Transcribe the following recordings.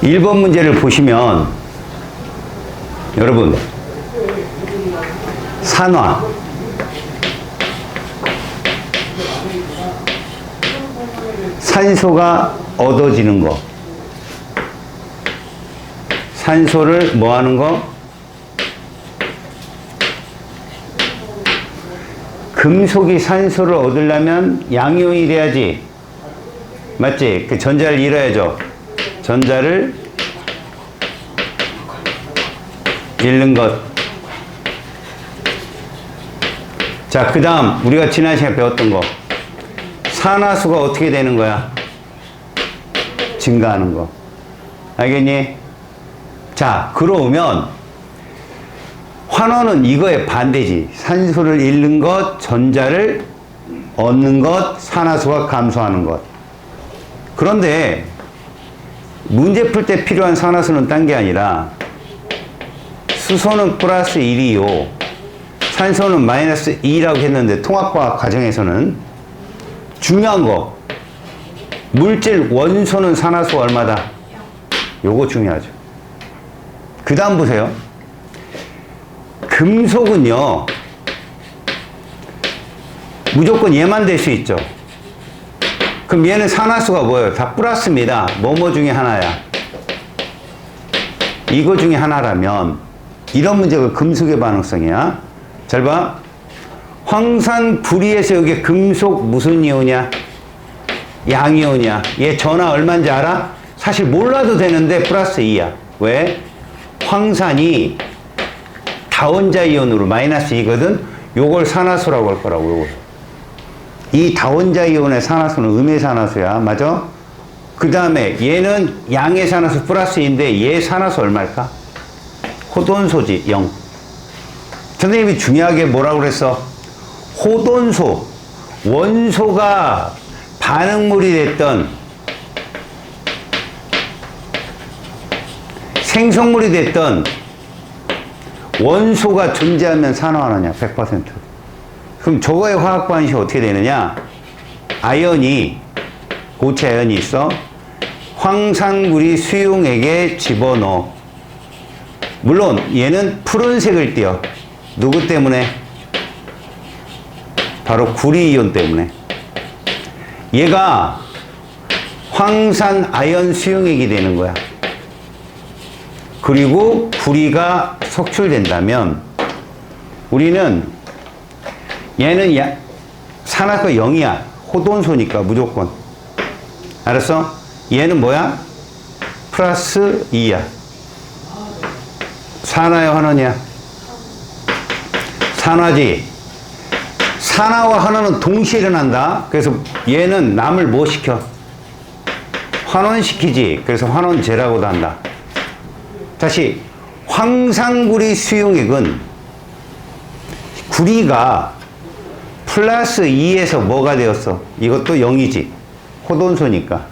1번 문제를 보시면 여러분 산화 산소가 얻어지는 거, 산소를 뭐 하는 거? 금속이 산소를 얻으려면 양이온이 돼야지. 맞지? 그 전자를 잃어야죠. 전자를 잃는 것. 자, 그 다음 우리가 지난 시간에 배웠던 거, 산화수가 어떻게 되는 거야? 증가하는 거. 알겠니? 자, 그러면 환원은 이거에 반대지. 산소를 잃는 것, 전자를 얻는 것, 산화수가 감소하는 것. 그런데 문제 풀 때 필요한 산화수는 딴 게 아니라 수소는 플러스 1이요. 산소는 마이너스 2라고 했는데 통합과학 과정에서는 중요한 거, 물질 원소는 산화수가 얼마다? 요거 중요하죠. 그 다음 보세요. 금속은요 무조건 얘만 될 수 있죠. 그럼 얘는 산화수가 뭐예요? 다 플러스입니다. 뭐뭐 중에 하나야. 이거 중에 하나라면 이런 문제가 금속의 반응성이야. 잘 봐. 황산 구리에서 여기 금속 무슨 이온이야? 양이온이야. 얘 전하 얼마인지 알아? 사실 몰라도 되는데 플러스 2야. 왜? 황산이 다원자 이온으로 마이너스 2거든. 요걸 산화수라고 할 거라고. 요걸. 이 다원자 이온의 산화수는 음의 산화수야. 맞아? 그 다음에 얘는 양의 산화수 플러스 2인데 얘 산화수 얼마일까? 호돈소지 0. 선생님이 중요하게 뭐라고 그랬어? 호돈소, 원소가 반응물이 됐던 생성물이 됐던 원소가 존재하면 산화하느냐? 100%. 그럼 저거의 화학 반응이 어떻게 되느냐? 아연이, 고체 아연이 있어. 황산구리 수용액에 집어넣어. 물론 얘는 푸른색을 띄어. 누구 때문에? 바로 구리이온 때문에. 얘가 황산 아연 수용액이 되는 거야. 그리고 구리가 석출된다면 우리는 얘는 산화가 0이야. 호돈소니까 무조건. 알았어? 얘는 뭐야? 플러스 2야. 산화야, 환원이야? 산화지. 산화와 환원은 동시에 일어난다. 그래서 얘는 남을 뭐 시켜? 환원시키지. 그래서 환원제라고도 한다. 다시, 황산구리 수용액은 구리가 플러스 2에서 뭐가 되었어? 이것도 0이지. 호돈소니까.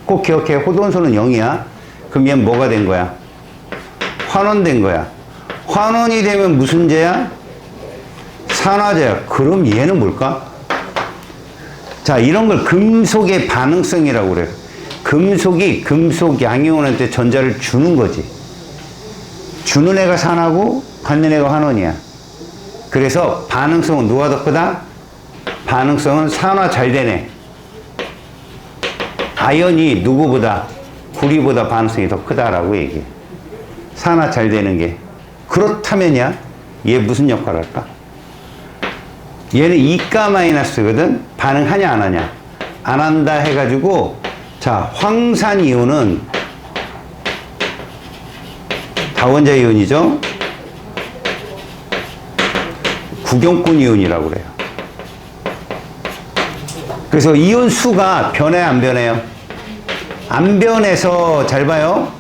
꼭 기억해. 호돈소는 0이야. 그럼 얘는 뭐가 된 거야? 환원된 거야. 환원이 되면 무슨 제야? 산화제야. 그럼 얘는 뭘까? 자, 이런 걸 금속의 반응성이라고 그래요. 금속이 금속 양이온한테 전자를 주는 거지. 주는 애가 산화고 받는 애가 환원이야. 그래서 반응성은 누가 더 크다? 반응성은 산화 잘 되네. 아연이 누구보다? 구리보다 반응성이 더 크다라고 얘기해. 산화 잘 되는 게. 그렇다면야 얘 무슨 역할을 할까? 얘는 이가 마이너스거든. 반응하냐 안 하냐? 안 한다 해가지고, 자, 황산 이온은 다원자 이온이죠. 구경꾼 이온이라고 그래요. 그래서 이온 수가 변해 안 변해요? 안 변해서 잘 봐요.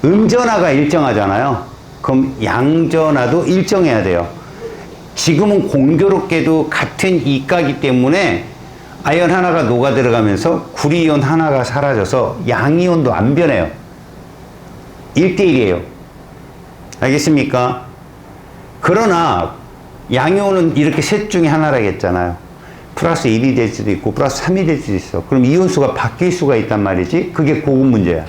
음전하가 일정하잖아요. 그럼 양전하도 일정해야 돼요. 지금은 공교롭게도 같은 이가기 때문에 아연 하나가 녹아 들어가면서 구리이온 하나가 사라져서 양이온도 안 변해요. 1대1이에요. 알겠습니까? 그러나 양이온은 이렇게 셋 중에 하나라고 했잖아요. 플러스 1이 될 수도 있고 플러스 3이 될 수도 있어. 그럼 이온수가 바뀔 수가 있단 말이지. 그게 고급 문제야.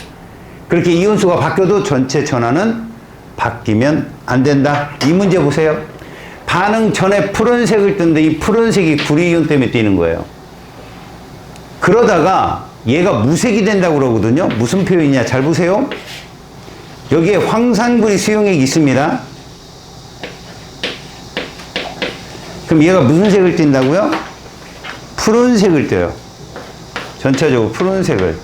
그렇게 이온수가 바뀌어도 전체 전하는 바뀌면 안 된다. 이 문제 보세요. 반응 전에 푸른색을 뜬데 이 푸른색이 구리이온 때문에 띄는 거예요. 그러다가 얘가 무색이 된다고 그러거든요. 무슨 표현이냐 잘 보세요. 여기에 황산구리 수용액이 있습니다. 그럼 얘가 무슨 색을 띈다고요? 푸른색을 띄어요. 전체적으로 푸른색을.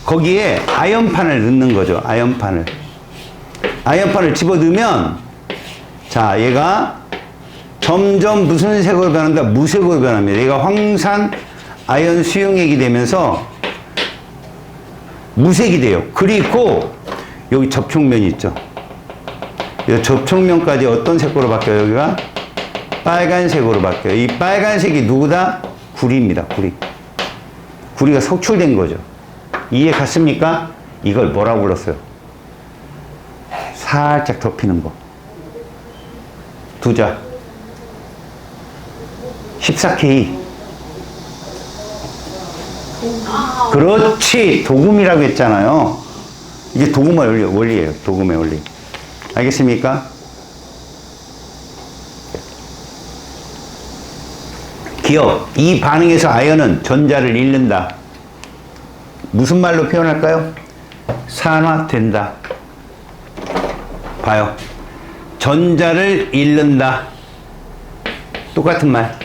거기에 아연판을 넣는 거죠. 아연판을. 아연판을 집어넣으면 자 얘가 점점 무슨 색으로 변한다? 무색으로 변합니다. 얘가 황산 아연 수용액이 되면서 무색이 돼요. 그리고 여기 접촉면이 있죠. 이 접촉면까지 어떤 색으로 바뀌어요? 여기가 빨간색으로 바뀌어요. 이 빨간색이 누구다? 구리입니다. 구리. 구리가 석출된 거죠. 이해 갔습니까? 이걸 뭐라고 불렀어요? 살짝 덮이는 거. 두자. 14K. 그렇지. 도금이라고 했잖아요. 이게 도금의 원리예요. 도금의 원리. 알겠습니까? 기억. 이 반응에서 아연은 전자를 잃는다. 무슨 말로 표현할까요? 산화된다. 봐요. 전자를 잃는다. 똑같은 말.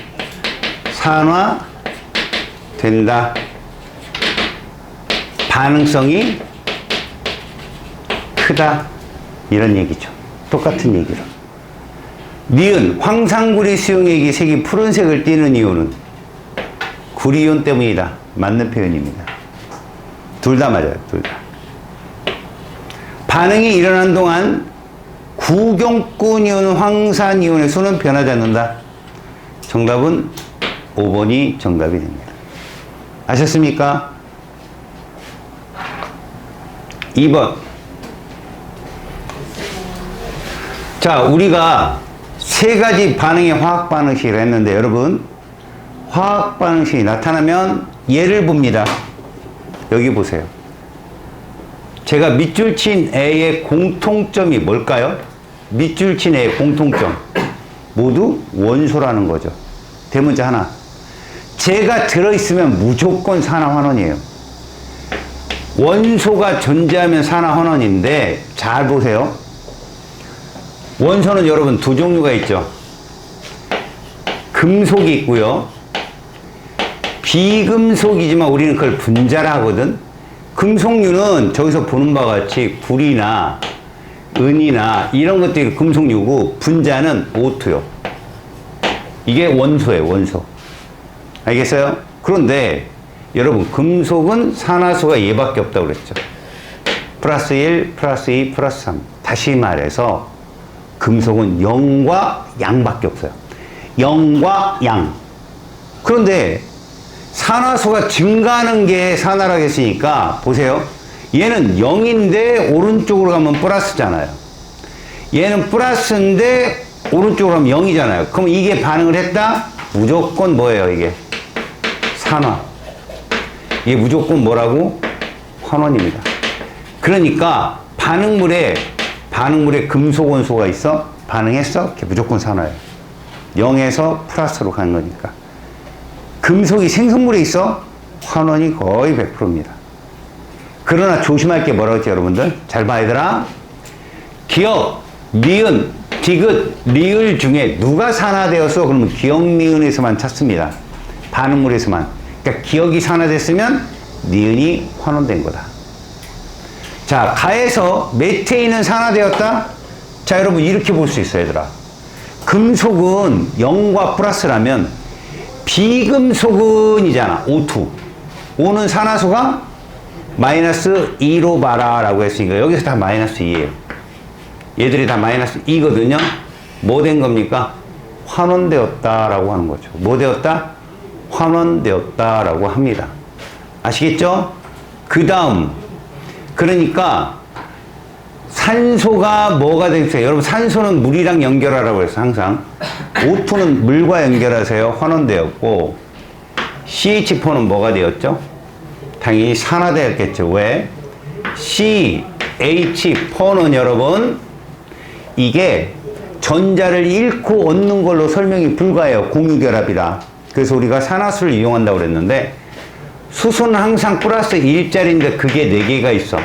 산화된다. 반응성이 크다. 이런 얘기죠. 똑같은 얘기로. 니은 황산구리 수용액이 색이 푸른색을 띠는 이유는 구리이온 때문이다. 맞는 표현입니다. 둘 다 맞아요. 둘 다. 반응이 일어난 동안 구경꾼이온 황산이온의 수는 변하지 않는다. 정답은 5번이 정답이 됩니다. 아셨습니까? 2번. 자, 우리가 세 가지 반응의 화학 반응식을 했는데 여러분 화학 반응식이 나타나면 얘를 봅니다. 여기 보세요. 제가 밑줄 친 A의 공통점이 뭘까요? 밑줄 친 A의 공통점. 모두 원소라는 거죠. 대문자 하나. 제가 들어있으면 무조건 산화환원이에요. 원소가 존재하면 산화환원인데 잘 보세요. 원소는 여러분 두 종류가 있죠. 금속이 있고요. 비금속이지만 우리는 그걸 분자라 하거든. 금속류는 저기서 보는 바와 같이 구리나 은이나 이런 것들이 금속류고 분자는 O2요. 이게 원소예요. 원소. 알겠어요? 그런데 여러분 금속은 산화수가 얘밖에 없다고 그랬죠. 플러스 1, 플러스 2, 플러스 3. 다시 말해서 금속은 0과 양밖에 없어요. 0과 양. 그런데 산화수가 증가하는 게 산화라고 했으니까 보세요. 얘는 0인데 오른쪽으로 가면 플러스잖아요. 얘는 플러스인데 오른쪽으로 가면 0이잖아요. 그럼 이게 반응을 했다? 무조건 뭐예요 이게? 산화. 이게 무조건 뭐라고? 환원입니다. 그러니까 반응물에 금속 원소가 있어? 반응했어? 무조건 산화예요. 0에서 플러스로 가는 거니까. 금속이 생성물에 있어? 환원이 거의 100%입니다. 그러나 조심할 게 뭐라고 했지 여러분들? 잘 봐 얘들아. 기억, 니은, 디귿, 리을 중에 누가 산화되었어? 그러면 기억, 니은에서만 찾습니다. 반응물에서만. 그러니까 기억이 산화됐으면 니은이 환원된 거다. 자, 가에서 메테인은 산화되었다? 자, 여러분 이렇게 볼 수 있어요 얘들아. 금속은 0과 플러스라면 비금속은이잖아. O2. O는 산화수가 마이너스 2로 봐라 라고 했으니까 여기서 다 마이너스 2예요. 얘들이 다 마이너스 2거든요. 뭐 된 겁니까? 환원되었다 라고 하는 거죠. 뭐 되었다? 환원되었다 라고 합니다. 아시겠죠? 그 다음 그러니까 산소가 뭐가 되겠어요? 여러분 산소는 물이랑 연결하라고 해서 항상 O2는 물과 연결하세요. 환원되었고 CH4는 뭐가 되었죠? 당연히 산화되었겠죠. 왜? CH4는 여러분, 이게 전자를 잃고 얻는 걸로 설명이 불가해요. 공유결합이라. 그래서 우리가 산화수를 이용한다고 그랬는데, 수소는 항상 플러스 1짜리인데 그게 4개가 있어.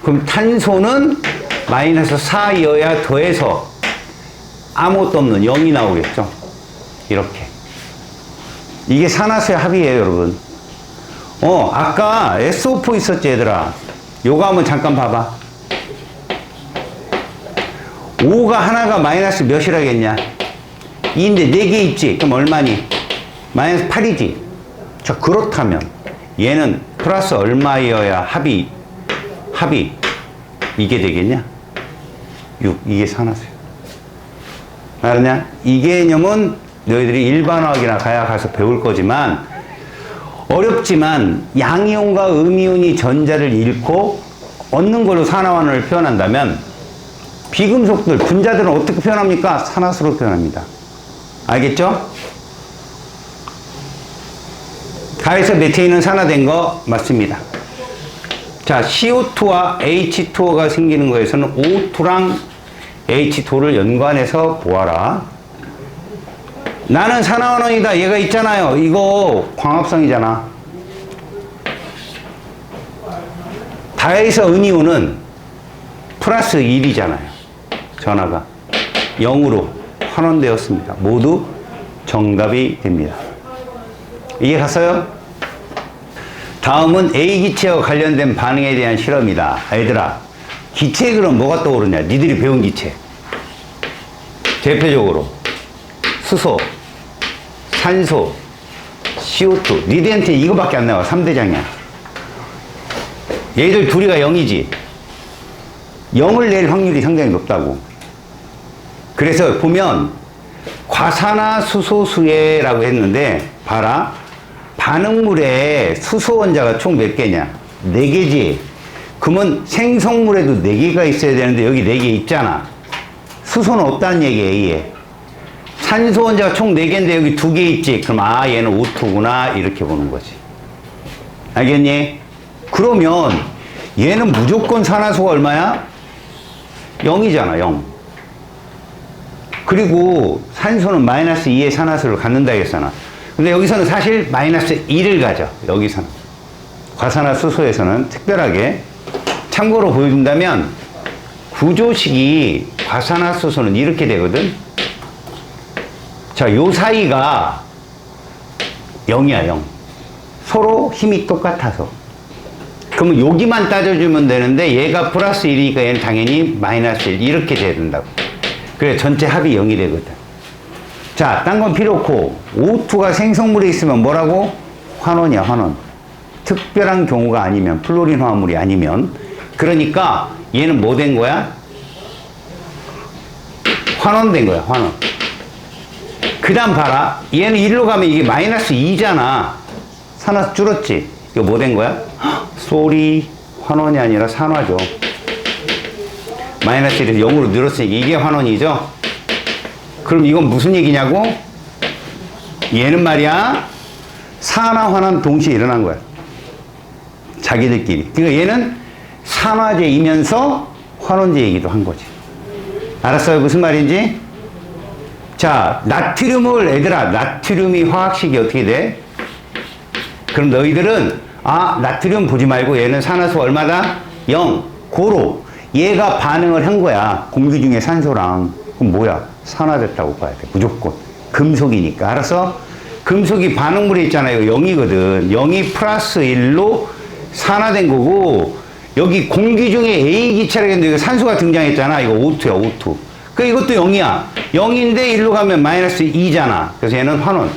그럼 탄소는 마이너스 4여야 더해서 아무것도 없는 0이 나오겠죠. 이렇게. 이게 산화수의 합이에요, 여러분. 아까 SO4 있었지, 얘들아. 요거 한번 잠깐 봐봐. 5가 하나가 마이너스 몇이라겠냐? 2인데 4개 있지? 그럼 얼마니? 마이너스 8이지? 자, 그렇다면 얘는 플러스 얼마여야 합이 이게 되겠냐? 6. 이게 산화수야. 알았냐? 이 개념은 너희들이 일반화학이나 가서 배울 거지만 어렵지만 양이온과 음이온이 전자를 잃고 얻는 걸로 산화환원을 표현한다면 비금속들, 분자들은 어떻게 표현합니까? 산화수로 표현합니다. 알겠죠? 가에서 메테인은 산화된 거 맞습니다. 자, CO2와 H2O가 생기는 거에서는 O2랑 H2를 연관해서 보아라. 나는 산화환원이다. 얘가 있잖아요. 이거 광합성이잖아. 다에서 은이온은 플러스 1이잖아요. 전하가 0으로 환원되었습니다. 모두 정답이 됩니다. 이해 갔어요? 다음은 A기체와 관련된 반응에 대한 실험이다. 얘들아, 기체 그럼 뭐가 떠오르냐? 니들이 배운 기체. 대표적으로 수소, 산소, CO2. 니들한테 이거밖에 안 나와. 3대장이야. 얘들 둘이가 0이지. 0을 낼 확률이 상당히 높다고. 그래서 보면 과산화수소수해라고 했는데 봐라. 반응물에 수소 원자가 총 몇 개냐? 4개지. 그러면 생성물에도 4개가 있어야 되는데 여기 4개 있잖아. 수소는 없다는 얘기야, A에. 산소 원자가 총 4개인데 여기 2개 있지. 그럼 얘는 O2구나 이렇게 보는 거지. 알겠니? 그러면 얘는 무조건 산화수가 얼마야? 0이잖아, 0. 그리고 산소는 마이너스 2의 산화수를 갖는다 했잖아. 근데 여기서는 사실 마이너스 1을 가져. 여기서는. 과산화수소에서는 특별하게. 참고로 보여준다면 구조식이 과산화수소는 이렇게 되거든. 자, 요 사이가 0이야, 0. 서로 힘이 똑같아서. 그러면 여기만 따져주면 되는데 얘가 플러스 1이니까 얘는 당연히 마이너스 1 이렇게 돼야 된다고. 그래 전체 합이 0이 되거든. 자, 딴 건 필요 없고 O2가 생성물에 있으면 뭐라고? 환원이야, 환원. 특별한 경우가 아니면, 플로린 화합물이 아니면. 그러니까 얘는 뭐 된 거야? 환원된 거야, 환원. 그 다음 봐라. 얘는 1로 가면 이게 마이너스 2잖아. 산화 줄었지? 이거 뭐 된 거야? 쏘리, 환원이 아니라 산화죠. 마이너스 1에서 0으로 늘었으니까 이게 환원이죠? 그럼 이건 무슨 얘기냐고? 얘는 말이야, 산화, 환원 동시에 일어난 거야. 자기들끼리. 그러니까 얘는 산화제이면서 환원제이기도 한 거지. 알았어요? 무슨 말인지? 자, 나트륨을, 얘들아, 나트륨이 화학식이 어떻게 돼? 그럼 너희들은, 나트륨 보지 말고 얘는 산화수 얼마다? 0. 고로. 얘가 반응을 한 거야. 공기 중에 산소랑. 그럼 뭐야? 산화됐다고 봐야 돼. 무조건. 금속이니까. 알았어? 금속이 반응물에 있잖아요. 0이거든. 0이 플러스 1로 산화된 거고, 여기 공기 중에 A기체라고 했는데 산소가 등장했잖아. 이거 O2야, O2. 그 이것도 0이야. 0인데 1로 가면 마이너스 2잖아. 그래서 얘는 환원.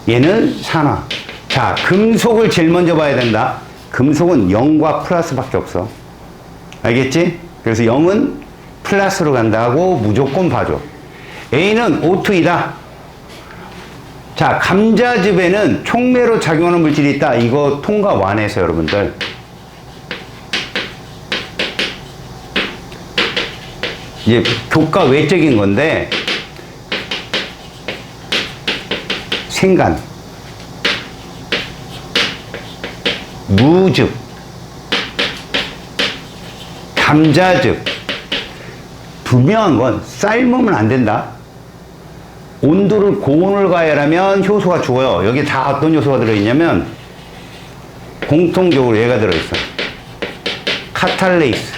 얘는 산화. 자, 금속을 제일 먼저 봐야 된다. 금속은 0과 플러스밖에 없어. 알겠지? 그래서 0은 플러스로 간다고 무조건 봐줘. A는 O2이다. 자, 감자즙에는 촉매로 작용하는 물질이 있다. 이거 통과 완해서 여러분들. 이제 교과 외적인 건데, 생간, 무즙, 감자즙. 분명한 건 삶으면 안 된다. 온도를 고온을 가열하면 효소가 죽어요. 여기 다 어떤 요소가 들어있냐면 공통적으로 얘가 들어있어. 카탈레이스.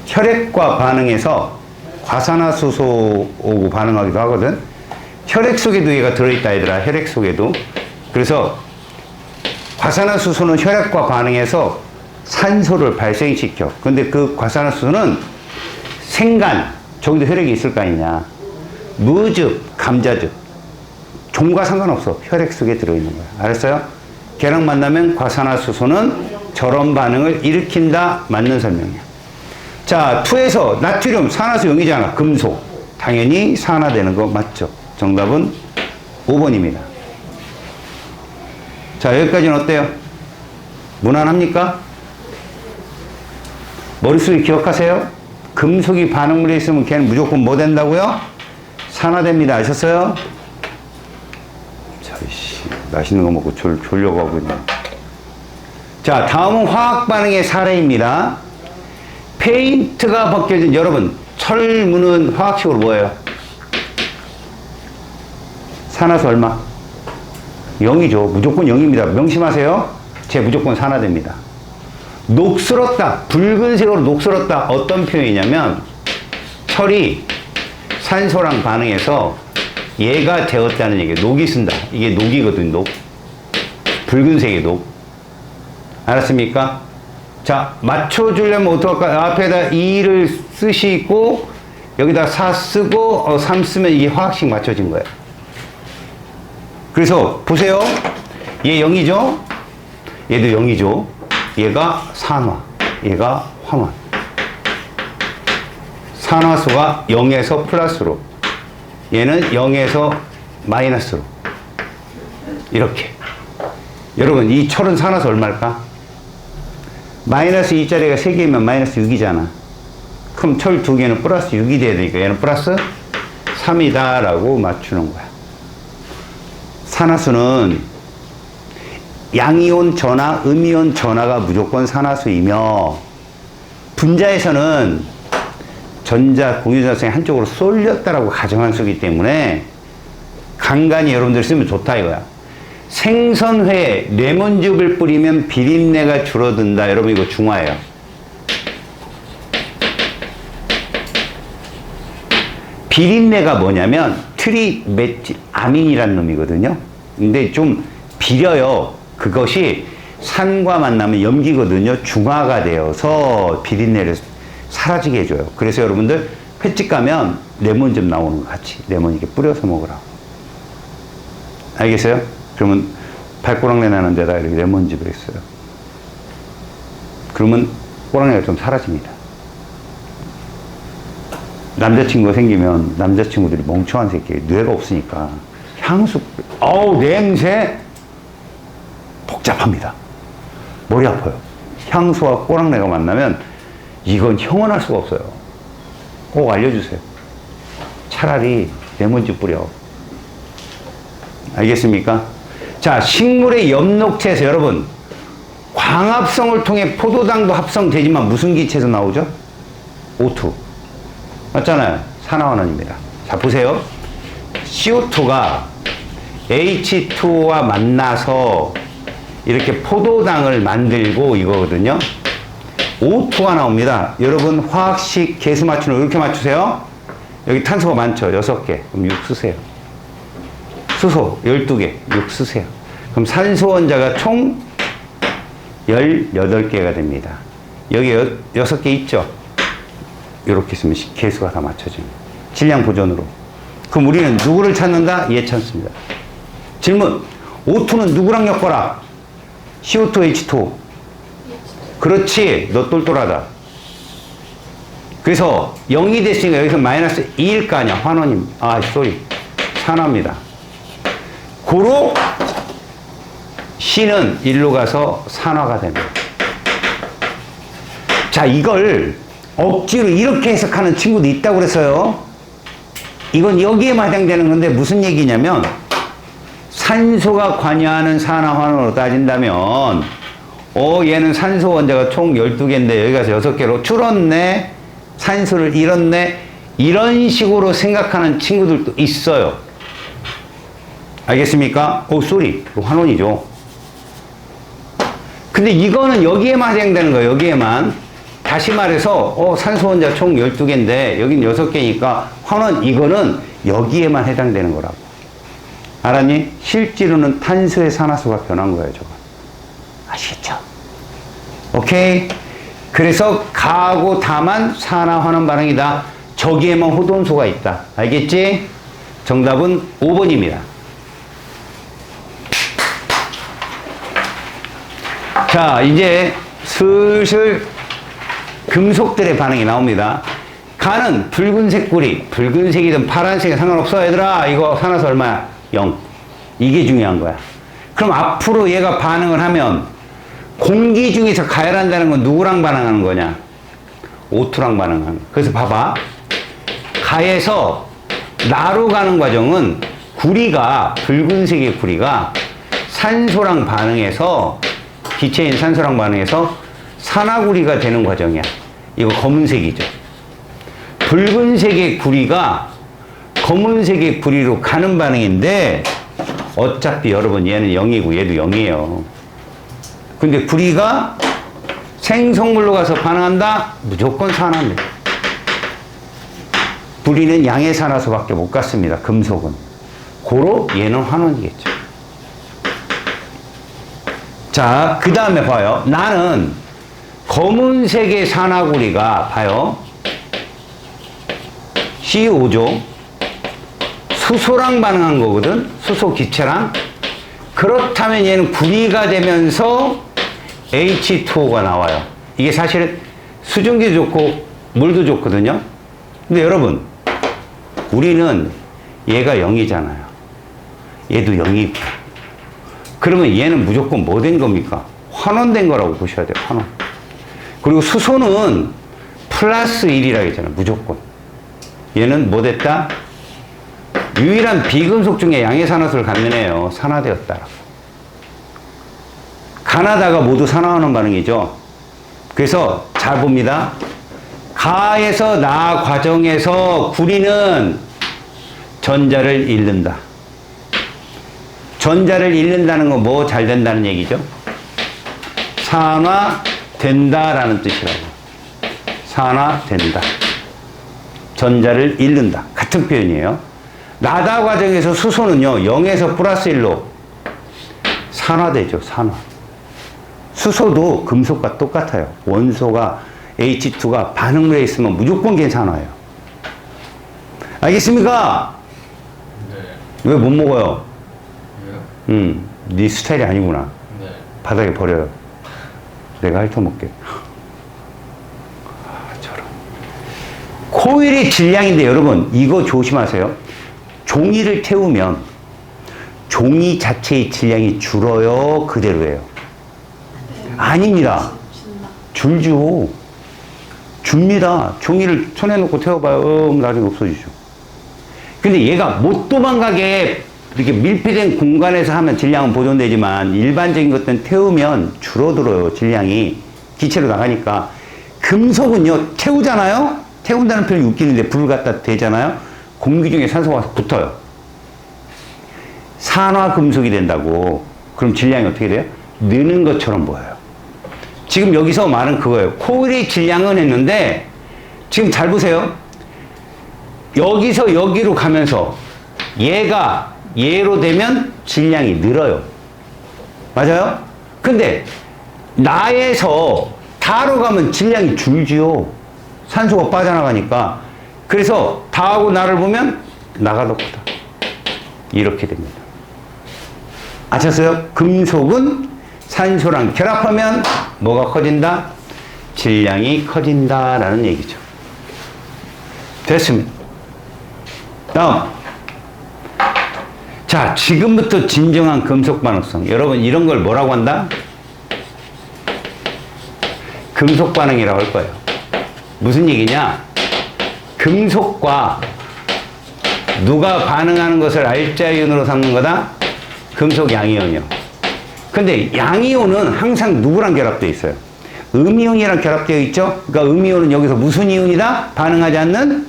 혈액과 반응해서 과산화수소하고 반응하기도 하거든. 혈액 속에도 얘가 들어있다 얘들아. 혈액 속에도. 그래서 과산화수소는 혈액과 반응해서 산소를 발생시켜. 근데 그 과산화수소는 생간, 저기도 혈액이 있을 거 아니냐. 무즙, 감자즙. 종과 상관없어. 혈액 속에 들어있는 거야. 알았어요? 걔랑 만나면 과산화수소는 저런 반응을 일으킨다. 맞는 설명이야. 자, 2에서 나트륨, 산화수 0이잖아. 금속. 당연히 산화되는 거 맞죠? 정답은 5번입니다. 자, 여기까지는 어때요? 무난합니까? 머릿속에 기억하세요? 금속이 반응물에 있으면 걔는 무조건 뭐 된다고요? 산화됩니다. 아셨어요? 자, 맛있는 거 먹고 졸려고 하고 있네. 자, 다음은 화학 반응의 사례입니다. 페인트가 벗겨진, 여러분, 철문은 화학식으로 뭐예요? 산화수 얼마? 0이죠. 무조건 0입니다. 명심하세요. 쟤 무조건 산화됩니다. 녹슬었다. 붉은색으로 녹슬었다. 어떤 표현이냐면 철이 산소랑 반응해서 얘가 되었다는 얘기예요. 녹이 쓴다. 이게 녹이거든. 녹. 붉은색의 녹. 알았습니까? 자, 맞춰주려면 어떡할까요? 앞에다 2를 쓰시고 여기다 4 쓰고 3 쓰면 이게 화학식 맞춰진 거예요. 그래서 보세요. 얘 0이죠? 얘도 0이죠? 얘가 산화, 얘가 화만. 산화수가 0에서 플러스로, 얘는 0에서 마이너스로. 이렇게. 여러분, 이 철은 산화수 얼마일까? 마이너스 2짜리가 3개면 마이너스 6이잖아. 그럼 철 2개는 플러스 6이 돼야 되니까 얘는 플러스 3이다 라고 맞추는 거야. 산화수는 양이온 전화, 음이온 전화가 무조건 산화수이며 분자에서는 전자, 공유전자성이 한쪽으로 쏠렸다라고 가정한 수이기 때문에 간간히 여러분들 쓰면 좋다 이거야. 생선회에 레몬즙을 뿌리면 비린내가 줄어든다. 여러분 이거 중화예요. 비린내가 뭐냐면 트리메틸아민이라는 놈이거든요. 근데 좀 비려요. 그것이 산과 만나면 염기거든요. 중화가 되어서 비린내를 사라지게 해줘요. 그래서 여러분들 횟집 가면 레몬즙 나오는 거 같이 레몬 이렇게 뿌려서 먹으라고. 알겠어요? 그러면 발꼬락내 나는 데다 이렇게 레몬즙을 했어요. 그러면 꼬락내가 좀 사라집니다. 남자친구가 생기면 남자친구들이 멍청한 새끼, 뇌가 없으니까 향수, 어우 냄새 복잡합니다. 머리 아파요. 향수와 꼬랑내가 만나면 이건 형언할 수가 없어요. 꼭 알려주세요. 차라리 레몬즙 뿌려. 알겠습니까? 자, 식물의 엽록체에서 여러분 광합성을 통해 포도당도 합성되지만 무슨 기체에서 나오죠? O2. 맞잖아요. 산화환원입니다. 자, 보세요. CO2가 H2와 만나서 이렇게 포도당을 만들고 이거거든요. O2가 나옵니다. 여러분 화학식 개수 맞추는 거 이렇게 맞추세요. 여기 탄소가 많죠. 6개. 그럼 6 쓰세요. 수소 12개. 6 쓰세요. 그럼 산소 원자가 총 18개가 됩니다. 여기 6개 있죠. 이렇게 쓰면 개수가 다 맞춰집니다. 질량 보존으로. 그럼 우리는 누구를 찾는다? 얘 찾습니다. 질문. O2는 누구랑 엮어라? CO2, H2. 그렇지. 너 똘똘하다. 그래서 0이 됐으니까 여기서 마이너스 2일 거 아니야. 환원입니다. 아, 쏘리. 산화입니다. 고로 C는 1로 가서 산화가 됩니다. 자, 이걸 억지로 이렇게 해석하는 친구도 있다고 그랬어요. 이건 여기에만 해당되는 건데 무슨 얘기냐면 산소가 관여하는 산화환원으로 따진다면 얘는 산소 원자가 총 12개인데 여기 가서 6개로 줄었네. 산소를 잃었네. 이런 식으로 생각하는 친구들도 있어요. 알겠습니까? 쏘리. 환원이죠. 근데 이거는 여기에만 해당되는 거예요. 여기에만. 다시 말해서 산소 원자 총 12개인데 여긴 6개니까 환원 이거는 여기에만 해당되는 거라고. 알았니? 실제로는 탄소의 산화수가 변한 거예요. 저거. 아시겠죠? 오케이? 그래서 가하고 다만 산화 환원 반응이다. 저기에만 호돈소가 있다. 알겠지? 정답은 5번입니다. 자, 이제 슬슬 금속들의 반응이 나옵니다. 가는 붉은색 구리, 붉은색이든 파란색이 상관없어. 얘들아, 이거 산화수 얼마야? 0. 이게 중요한 거야. 그럼 앞으로 얘가 반응을 하면 공기 중에서 가열한다는 건 누구랑 반응하는 거냐? O2랑 반응하는 거야. 그래서 봐봐. 가에서 나로 가는 과정은 구리가, 붉은색의 구리가 산소랑 반응해서, 기체인 산소랑 반응해서 산화구리가 되는 과정이야. 이거 검은색이죠. 붉은색의 구리가 검은색의 구리로 가는 반응인데 어차피 여러분 얘는 0이고 얘도 0이에요. 근데 구리가 생성물로 가서 반응한다? 무조건 산화입니다. 구리는 양의 산화수밖에 못 갔습니다. 금속은. 고로 얘는 환원이겠죠. 자, 그 다음에 봐요. 나는 검은색의 산화구리가 봐요. CO5죠. 수소랑 반응한 거거든. 수소 기체랑. 그렇다면 얘는 구리가 되면서 H2O가 나와요. 이게 사실은 수증기도 좋고 물도 좋거든요. 근데 여러분, 우리는 얘가 0이잖아요. 얘도 0이고. 그러면 얘는 무조건 뭐 된 겁니까? 환원된 거라고 보셔야 돼요. 환원. 그리고 수소는 플러스 1이라고 했잖아요. 무조건. 얘는 뭐 됐다? 유일한 비금속 중에 양의 산화수를 갖는 애예요. 산화되었다라고. 가나다가 모두 산화하는 반응이죠. 그래서 잘 봅니다. 가에서 나 과정에서 구리는 전자를 잃는다. 전자를 잃는다는 건 뭐 잘 된다는 얘기죠? 산화된다라는 뜻이라고. 산화된다. 전자를 잃는다. 같은 표현이에요. 나다 과정에서 수소는요, 0에서 플러스 1로 산화되죠. 산화. 수소도 금속과 똑같아요. 원소가 H2가 반응물에 있으면 무조건 괜찮아요. 알겠습니까? 네. 왜 못 먹어요? 왜요? 네 스타일이 아니구나. 네. 바닥에 버려요. 내가 핥아먹게. 저런. 코일의 질량인데 여러분, 이거 조심하세요. 종이를 태우면 종이 자체의 질량이 줄어요? 그대로예요? 아닙니다. 줄죠. 줍니다. 종이를 손에 놓고 태워봐요. 나중에 없어지죠. 근데 얘가 못 도망가게 이렇게 밀폐된 공간에서 하면 질량은 보존되지만 일반적인 것들은 태우면 줄어들어요. 질량이. 기체로 나가니까. 금속은요, 태우잖아요? 태운다는 표현이 웃기는데 불을 갖다 대잖아요? 공기 중에 산소가 와서 붙어요. 산화금속이 된다고. 그럼 질량이 어떻게 돼요? 느는 것처럼 보여요. 지금 여기서 말은 그거예요. 코일의 질량은 했는데 지금 잘 보세요. 여기서 여기로 가면서 얘가 얘로 되면 질량이 늘어요. 맞아요? 근데 나에서 다로 가면 질량이 줄지요. 산소가 빠져나가니까. 그래서 다하고 나를 보면 나가 더 크다. 이렇게 됩니다. 아셨어요? 금속은 산소랑 결합하면 뭐가 커진다? 질량이 커진다라는 얘기죠. 됐습니다. 다음. 자, 지금부터 진정한 금속 반응성. 여러분, 이런 걸 뭐라고 한다? 금속 반응이라고 할 거예요. 무슨 얘기냐? 금속과 누가 반응하는 것을 알자이온으로 삼는 거다? 금속 양이온이요. 근데 양이온은 항상 누구랑 결합되어 있어요? 음이온이랑 결합되어 있죠? 그러니까 음이온은 여기서 무슨 이온이다? 반응하지 않는?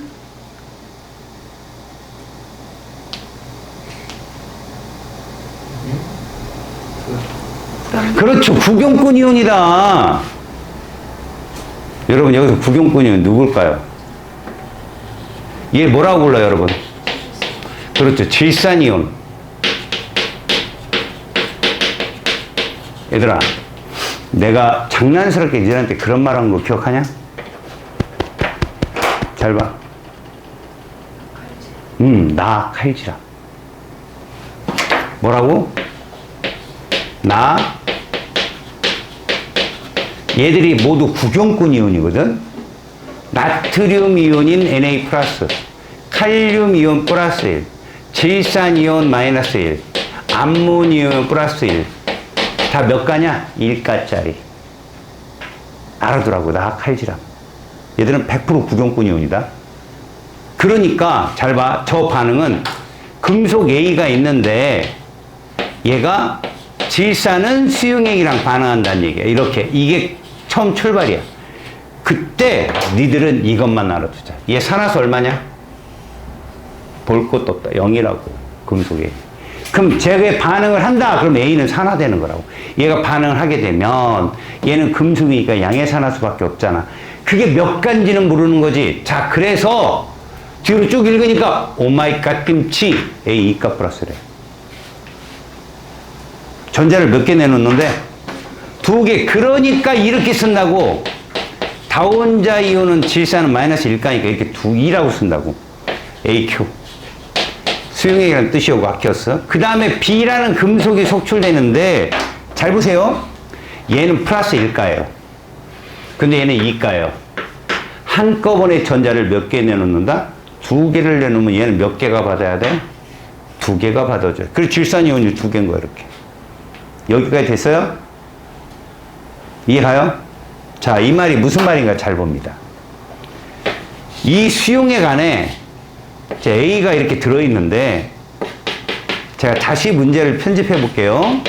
그렇죠. 구경꾼 이온이다. 여러분, 여기서 구경꾼 이온 누굴까요? 얘 뭐라고 불러요, 여러분? 그렇죠. 질산 이온. 얘들아, 내가 장난스럽게 니들한테 그런 말 한 거 기억하냐? 잘 봐. 나 칼질아. 뭐라고? 나. 얘들이 모두 구경꾼 이온이거든? 나트륨 이온인 Na 플러스, 칼륨 이온 플러스 1, 질산 이온 마이너스 1, 암모니움 플러스 1. 다 몇 가냐? 1가짜리. 알아두라고. 나 칼질함. 얘들은 100% 구경꾼 이온이다. 그러니까 잘 봐. 저 반응은 금속 A가 있는데 얘가 질산은 수용액이랑 반응한다는 얘기야. 이렇게. 이게 처음 출발이야. 그때 니들은 이것만 알아두자. 얘 산화수 얼마냐? 볼 것도 없다. 0이라고. 금속에. 그럼 제가 반응을 한다. 그럼 A는 산화되는 거라고. 얘가 반응을 하게 되면 얘는 금속이니까 양의 산화수밖에 없잖아. 그게 몇 가지는 모르는 거지. 자, 그래서 뒤로 쭉 읽으니까 오마이갓 김치 A 이가 플러스래. 전자를 몇 개 내놓는데 2개. 그러니까 이렇게 쓴다고. 다원자 이온은 질산은 마이너스 1가니까 이렇게 2라고 쓴다고. AQ. 수용액이라는 뜻이 오고 아꼈어. 그 다음에 B라는 금속이 속출되는데 잘 보세요. 얘는 플러스 1가예요. 근데 얘는 2가예요. 한꺼번에 전자를 몇 개 내놓는다? 2개를 내놓으면 얘는 몇 개가 받아야 돼? 2개가 받아줘요. 그리고 질산이온이 2개인 거야, 이렇게. 여기까지 됐어요? 이해가요? 자, 이 말이 무슨 말인가 잘 봅니다. 이 수용액 안에 A가 이렇게 들어있는데 제가 다시 문제를 편집해 볼게요.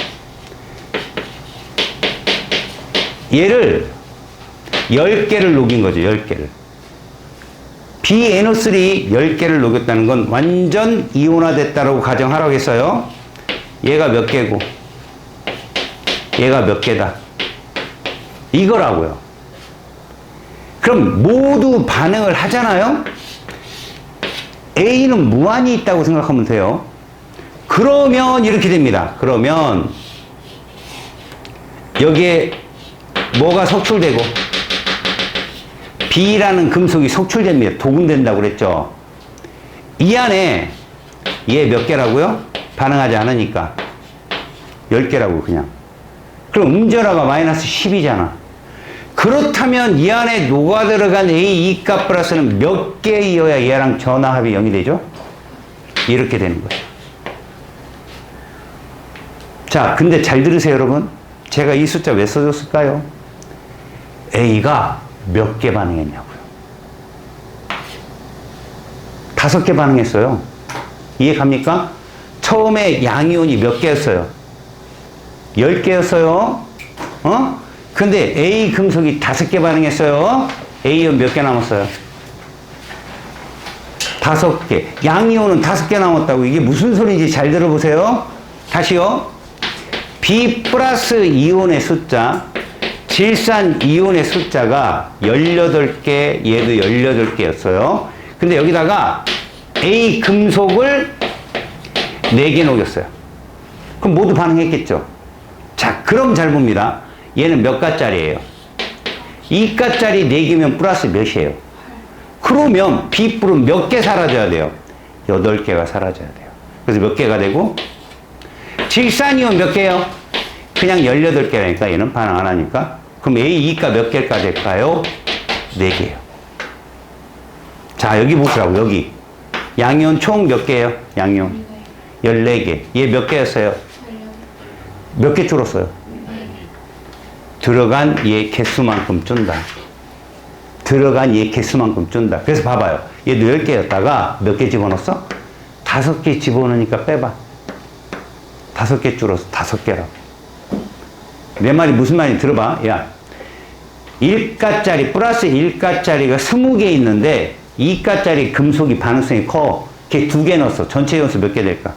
얘를 10개를 녹인 거죠. 10개를. BNO3 10개를 녹였다는 건 완전 이온화됐다라고 가정하라고 했어요. 얘가 몇 개고 얘가 몇 개다. 이거라고요. 그럼 모두 반응을 하잖아요. A는 무한히 있다고 생각하면 돼요. 그러면 이렇게 됩니다. 그러면 여기에 뭐가 속출되고 B라는 금속이 속출됩니다. 도금된다고 그랬죠. 이 안에 얘 몇 개라고요? 반응하지 않으니까 10개라고 그냥. 그럼 음전화가 마이너스 10이잖아. 그렇다면 이 안에 녹아 들어간 A 2가 플러스는 몇 개이어야 얘랑 전화합이 0이 되죠? 이렇게 되는 거예요. 자, 근데 잘 들으세요, 여러분. 제가 이 숫자 왜 써줬을까요? A가 몇 개 반응했냐고요. 5개 반응했어요. 이해 갑니까? 처음에 양이온이 몇 개였어요? 10개였어요. 어? 근데 A 금속이 5개 반응했어요. A이온 몇 개 남았어요? 5개. 양이온은 5개 남았다고. 이게 무슨 소리인지 잘 들어보세요. 다시요. B 플러스 이온의 숫자, 질산 이온의 숫자가 18개, 얘도 18개였어요. 근데 여기다가 A 금속을 4개 녹였어요. 그럼 모두 반응했겠죠? 자, 그럼 잘 봅니다. 얘는 몇 가짜리예요? 2가짜리 4개면 플러스 몇이에요? 그러면 B뿔은 몇 개 사라져야 돼요? 8개가 사라져야 돼요. 그래서 몇 개가 되고, 질산이온 몇 개요? 그냥 18개라니까 얘는 반응 안 하니까. 그럼 A, 2가 몇 개까지 될까요? 4개요. 자, 여기 보시라고, 여기. 양이온 총 몇 개예요? 양이온 14개. 얘 몇 개였어요? 몇 개 줄었어요? 들어간 얘 개수만큼 준다. 들어간 얘 개수만큼 준다. 그래서 봐봐요. 얘도 10개였다가 몇 개 집어넣었어? 5개 집어넣으니까 빼봐. 5개 줄어서 5개라고. 내 말이 무슨 말인지 들어봐. 야, 1가짜리 플러스 1가짜리가 20개 있는데 2가짜리 금속이 반응성이 커. 걔 2개 넣었어. 전체 연수 몇 개 될까?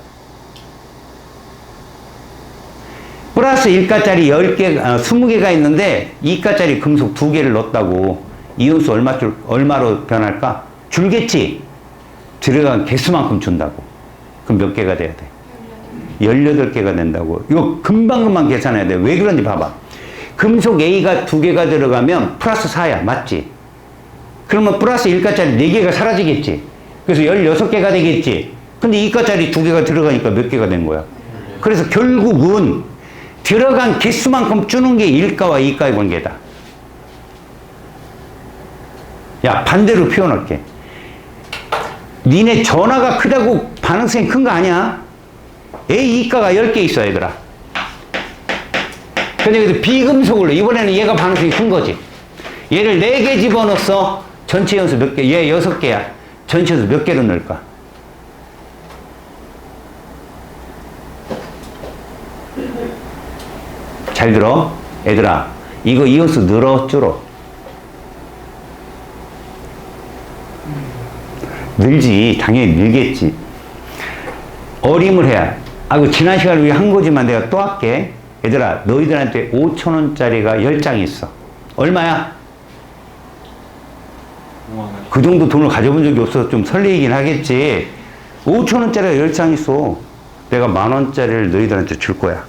플러스 1가짜리 20개가 있는데 2가짜리 금속 2개를 넣었다고. 이온수 얼마로 변할까? 줄겠지? 들어간 개수만큼 준다고. 그럼 몇 개가 돼야 돼? 18개가 된다고. 이거 금방금방 계산해야 돼. 왜 그런지 봐봐. 금속 A가 2개가 들어가면 플러스 4야. 맞지? 그러면 플러스 1가짜리 4개가 사라지겠지? 그래서 16개가 되겠지? 근데 2가짜리 2개가 들어가니까 몇 개가 된 거야? 그래서 결국은 들어간 개수만큼 주는 게 1가와 2가의 관계다. 야, 반대로 표현할게. 니네 전하가 크다고 반응성이 큰 거 아니야? A, 2가가 10개 있어, 얘들아. 근데 여기서 비금속으로, 이번에는 얘가 반응성이 큰 거지. 얘를 4개 집어넣었어. 전체 연수 몇 개? 얘 6개야. 전체 연수 몇 개로 넣을까? 잘 들어. 얘들아, 이거 이온수 늘어, 줄어? 늘지. 당연히 늘겠지. 어림을 해야. 그 지난 시간에 우리 한 거지만 내가 또 할게. 얘들아, 너희들한테 5,000원짜리가 10장 있어. 얼마야? 5만원. 그 정도 돈을 가져본 적이 없어서 좀 설레이긴 하겠지. 5,000원짜리가 10장 있어. 내가 10,000원짜리를 너희들한테 줄 거야.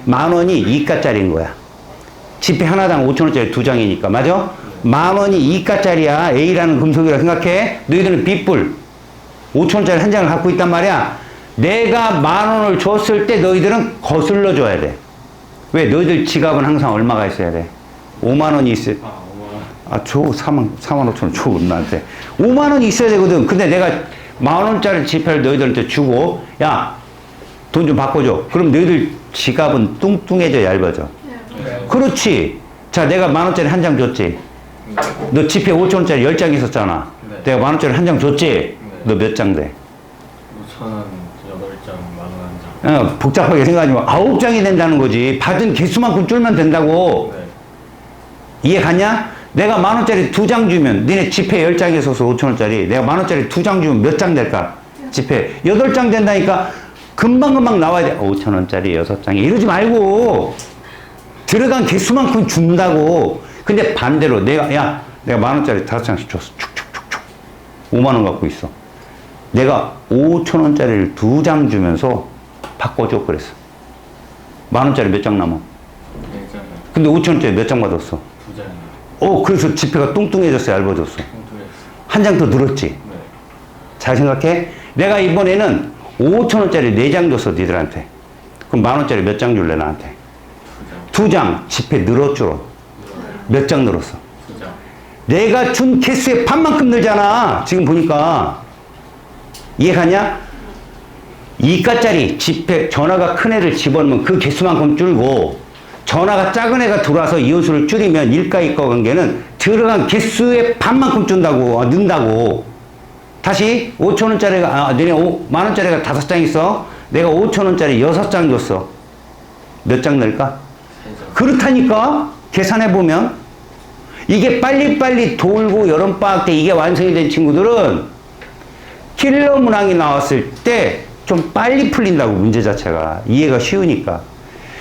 10,000원이 2가짜리인 거야. 지폐 하나당 5,000원짜리 2장이니까. 맞아? 10,000원이 2가짜리야. A라는 금속이라 생각해. 너희들은 B뿔 5,000원짜리 한 장을 갖고 있단 말이야. 내가 10,000원을 줬을 때 너희들은 거슬러 줘야 돼. 왜? 너희들 지갑은 항상 얼마가 있어야 돼? 50,000원이 있어야 돼. 5만원. 줘. 45,000원 줘. 나한테. 50,000원이 있어야 되거든. 근데 내가 10,000원짜리 지폐를 너희들한테 주고, 야, 돈 좀 바꿔줘. 그럼 너희들 지갑은 뚱뚱해져, 얇아져? 네. 그렇지. 자, 내가 10,000원짜리 한 장 줬지. 너 지폐 5,000원짜리 10장 있었잖아. 네. 내가 10,000원짜리 한 장 줬지. 너 몇 장 돼? 5,000원 8장, 10,000원 한 장. 복잡하게 생각하지 마. 9장이 된다는 거지. 받은 개수만큼 줄면 된다고. 네. 이해 갔냐? 내가 10,000원짜리 2장 주면, 니네 지폐 10장에 있어서 5,000원짜리. 내가 10,000원짜리 2장 주면 몇 장 될까? 지폐 8장 된다니까. 금방금방 나와야 돼. 5,000원짜리 6장에. 이러지 말고. 들어간 개수만큼 준다고. 근데 반대로 내가 10,000원짜리 5장씩 줬어. 축축축축. 5만원 갖고 있어. 내가 5,000원짜리를 2장 주면서 바꿔줘 그랬어. 10,000원짜리 몇 장 남아? 4장. 근데 5,000원짜리 몇 장 받았어? 2장이요. 그래서 지폐가 뚱뚱해졌어, 얇아졌어? 통통했어. 한 장 더 늘었지? 네. 잘 생각해. 내가 이번에는 5,000원짜리 4장 줬어, 니들한테. 그럼 10,000원짜리 몇 장 줄래, 나한테? 2장. 지폐 늘었죠? 몇 장 늘었어? 2장. 내가 준 개수의 반만큼 늘잖아. 지금 보니까. 이해가냐? 2가짜리 지폐, 전화가 큰 애를 집어넣으면 그 개수만큼 줄고, 전화가 작은 애가 들어와서 이온수를 줄이면 1가 2가 관계는 들어간 개수의 반만큼 준다고, 는다고. 다시 5,000원짜리가, 너네 10,000원짜리가 5장 있어. 내가 5,000원짜리 6장 줬어. 몇 장 넣을까? 3장. 그렇다니까. 계산해보면. 이게 빨리빨리 돌고 여름방학 때 이게 완성이 된 친구들은 킬러 문항이 나왔을 때 좀 빨리 풀린다고, 문제 자체가. 이해가 쉬우니까.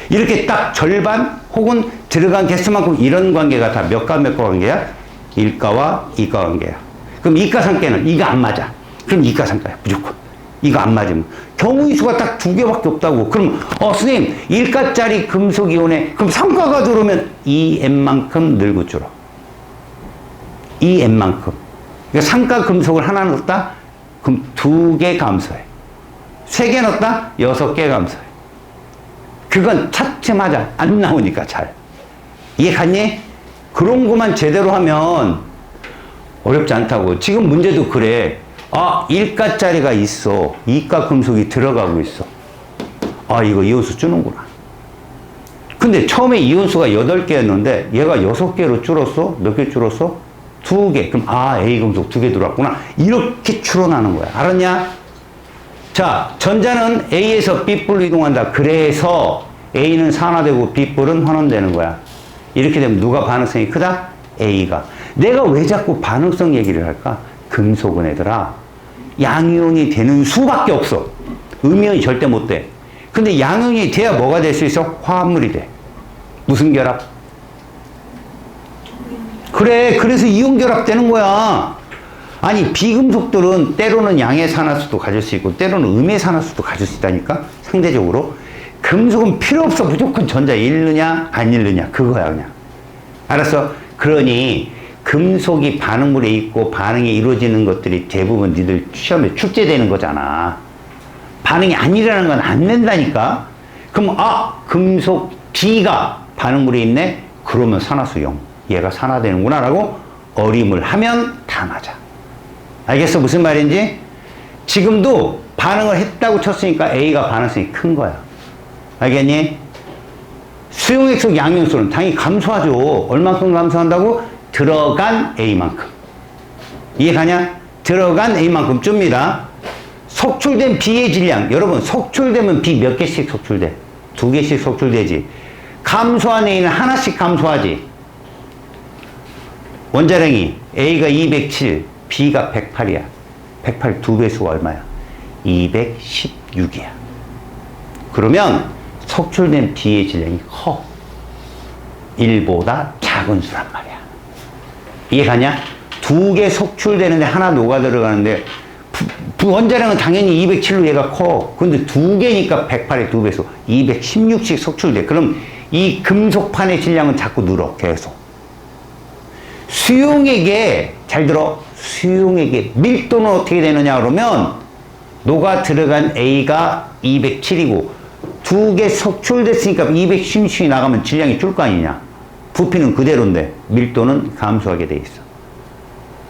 이렇게 딱 절반 혹은 들어간 개수만큼 이런 관계가 다 몇 가 몇 가 관계야? 1가와 2가 관계야. 그럼 2가 3가는 이거 안 맞아. 그럼 2가 3가야. 무조건. 이거 안 맞으면. 경우의 수가 딱 2개밖에 없다고. 그럼 선생님 1가짜리 금속이온에 그럼 3가가 들어오면 2n만큼 늘고 줄어. 2n만큼. 그러니까 3가 금속을 하나 넣었다? 그럼 2개 감소해. 3개 넣었다? 6개 감소해. 그건 차츰하자. 안 나오니까 잘. 이해 갔니? 그런 것만 제대로 하면 어렵지 않다고. 지금 문제도 그래. 1가짜리가 있어. 2가 금속이 들어가고 있어. 이거 이온수 주는구나. 근데 처음에 이온수가 8개였는데 얘가 6개로 줄었어? 몇 개 줄었어? 2개. 그럼 A 금속 2개 들어왔구나. 이렇게 추론하는 거야. 알았냐? 자, 전자는 A에서 B뿔로 이동한다. 그래서 A는 산화되고 B뿔은 환원되는 거야. 이렇게 되면 누가 반응성이 크다? A가. 내가 왜 자꾸 반응성 얘기를 할까? 금속은 얘들아, 양이온이 되는 수밖에 없어. 음이온이 절대 못 돼. 근데 양이온이 돼야 뭐가 될 수 있어? 화합물이 돼. 무슨 결합? 그래, 그래서 이온 결합 되는 거야. 아니, 비금속들은 때로는 양의 산화수도 가질 수 있고 때로는 음의 산화수도 가질 수 있다니까, 상대적으로. 금속은 필요 없어. 무조건 전자 잃느냐 안 잃느냐 그거야 그냥. 알았어? 그러니 금속이 반응물에 있고 반응이 이루어지는 것들이 대부분 니들 시험에 출제되는 거잖아. 반응이 안 일어나는 건 안 된다니까. 그럼 금속 B가 반응물에 있네? 그러면 산화수 0. 얘가 산화되는구나 라고 어림을 하면 다 맞아. 알겠어? 무슨 말인지? 지금도 반응을 했다고 쳤으니까 A가 반응성이 큰 거야. 알겠니? 수용액속 양용수는 당연히 감소하죠. 얼만큼 감소한다고? 들어간 A만큼. 이해가냐? 들어간 A만큼 줍니다. 속출된 B의 질량. 여러분, 속출되면 B 몇 개씩 속출돼? 2개씩 속출되지. 감소한 A는 하나씩 감소하지. 원자량이 A가 207, B가 108이야. 108 2배수가 얼마야? 216이야. 그러면 속출된 B의 질량이 커. 1보다 작은 수란 말이야. 이해가냐? 2개 속출되는데 하나 녹아 들어가는데 원자량은 당연히 207로 얘가 커. 근데 2개니까 108의 2배수 216씩 속출돼. 그럼 이 금속판의 질량은 자꾸 늘어. 계속. 수용액에, 잘 들어, 수용액의 밀도는 어떻게 되느냐 그러면 녹아 들어간 A가 207이고 2개 속출됐으니까 216이 나가면 질량이 줄 거 아니냐. 부피는 그대로인데 밀도는 감소하게 돼 있어.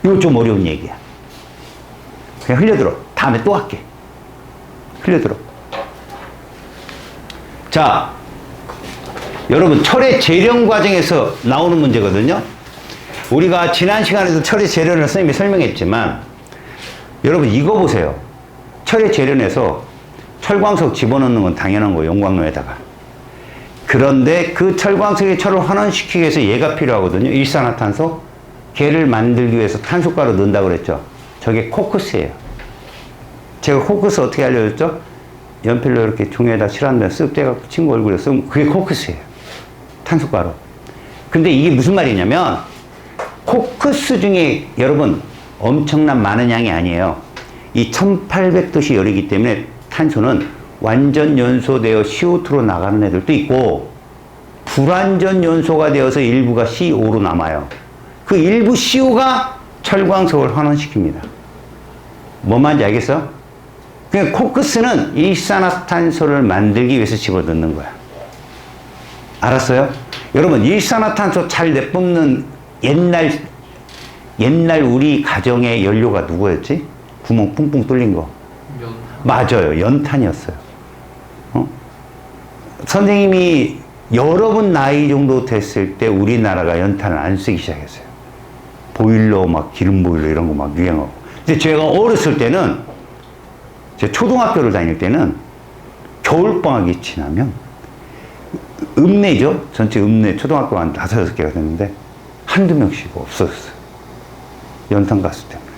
이거 좀 어려운 얘기야. 그냥 흘려들어. 다음에 또 할게. 흘려들어. 자, 여러분, 철의 재련 과정에서 나오는 문제거든요. 우리가 지난 시간에도 철의 재련을 선생님이 설명했지만, 여러분 이거 보세요. 철의 재련에서 철광석 집어넣는 건 당연한 거예요. 용광로에다가. 그런데 그 철광석에 철을 환원시키기 위해서 얘가 필요하거든요. 일산화탄소. 걔를 만들기 위해서 탄소가루 넣는다고 그랬죠. 저게 코크스예요. 제가 코크스 어떻게 알려줬죠? 연필로 이렇게 종이에다 칠한 다음에 쓱 떼갖고 친구 얼굴에 쓰면 그게 코크스예요. 탄소가루. 근데 이게 무슨 말이냐면 코크스 중에 여러분 엄청난 많은 양이 아니에요. 이 1800도씨 열이기 때문에 탄소는 완전 연소되어 CO2로 나가는 애들도 있고 불완전 연소가 되어서 일부가 CO5로 남아요. 그 일부 CO가 철광석을 환원시킵니다. 뭔 말인지 알겠어? 그러니까 코크스는 일산화탄소를 만들기 위해서 집어넣는 거야. 알았어요? 여러분, 일산화탄소 잘 내뿜는 옛날 우리 가정의 연료가 누구였지? 구멍 뿡뿡 뚫린 거. 맞아요. 연탄이었어요. 선생님이 여러분 나이 정도 됐을 때 우리나라가 연탄을 안 쓰기 시작했어요. 보일러, 막 기름 보일러 이런 거 막 유행하고. 근데 제가 어렸을 때는, 제가 초등학교를 다닐 때는 겨울방학이 지나면 읍내죠? 전체 읍내 초등학교가 한 5-6개가 됐는데 한두 명씩 없어졌어요. 연탄가스 때문에.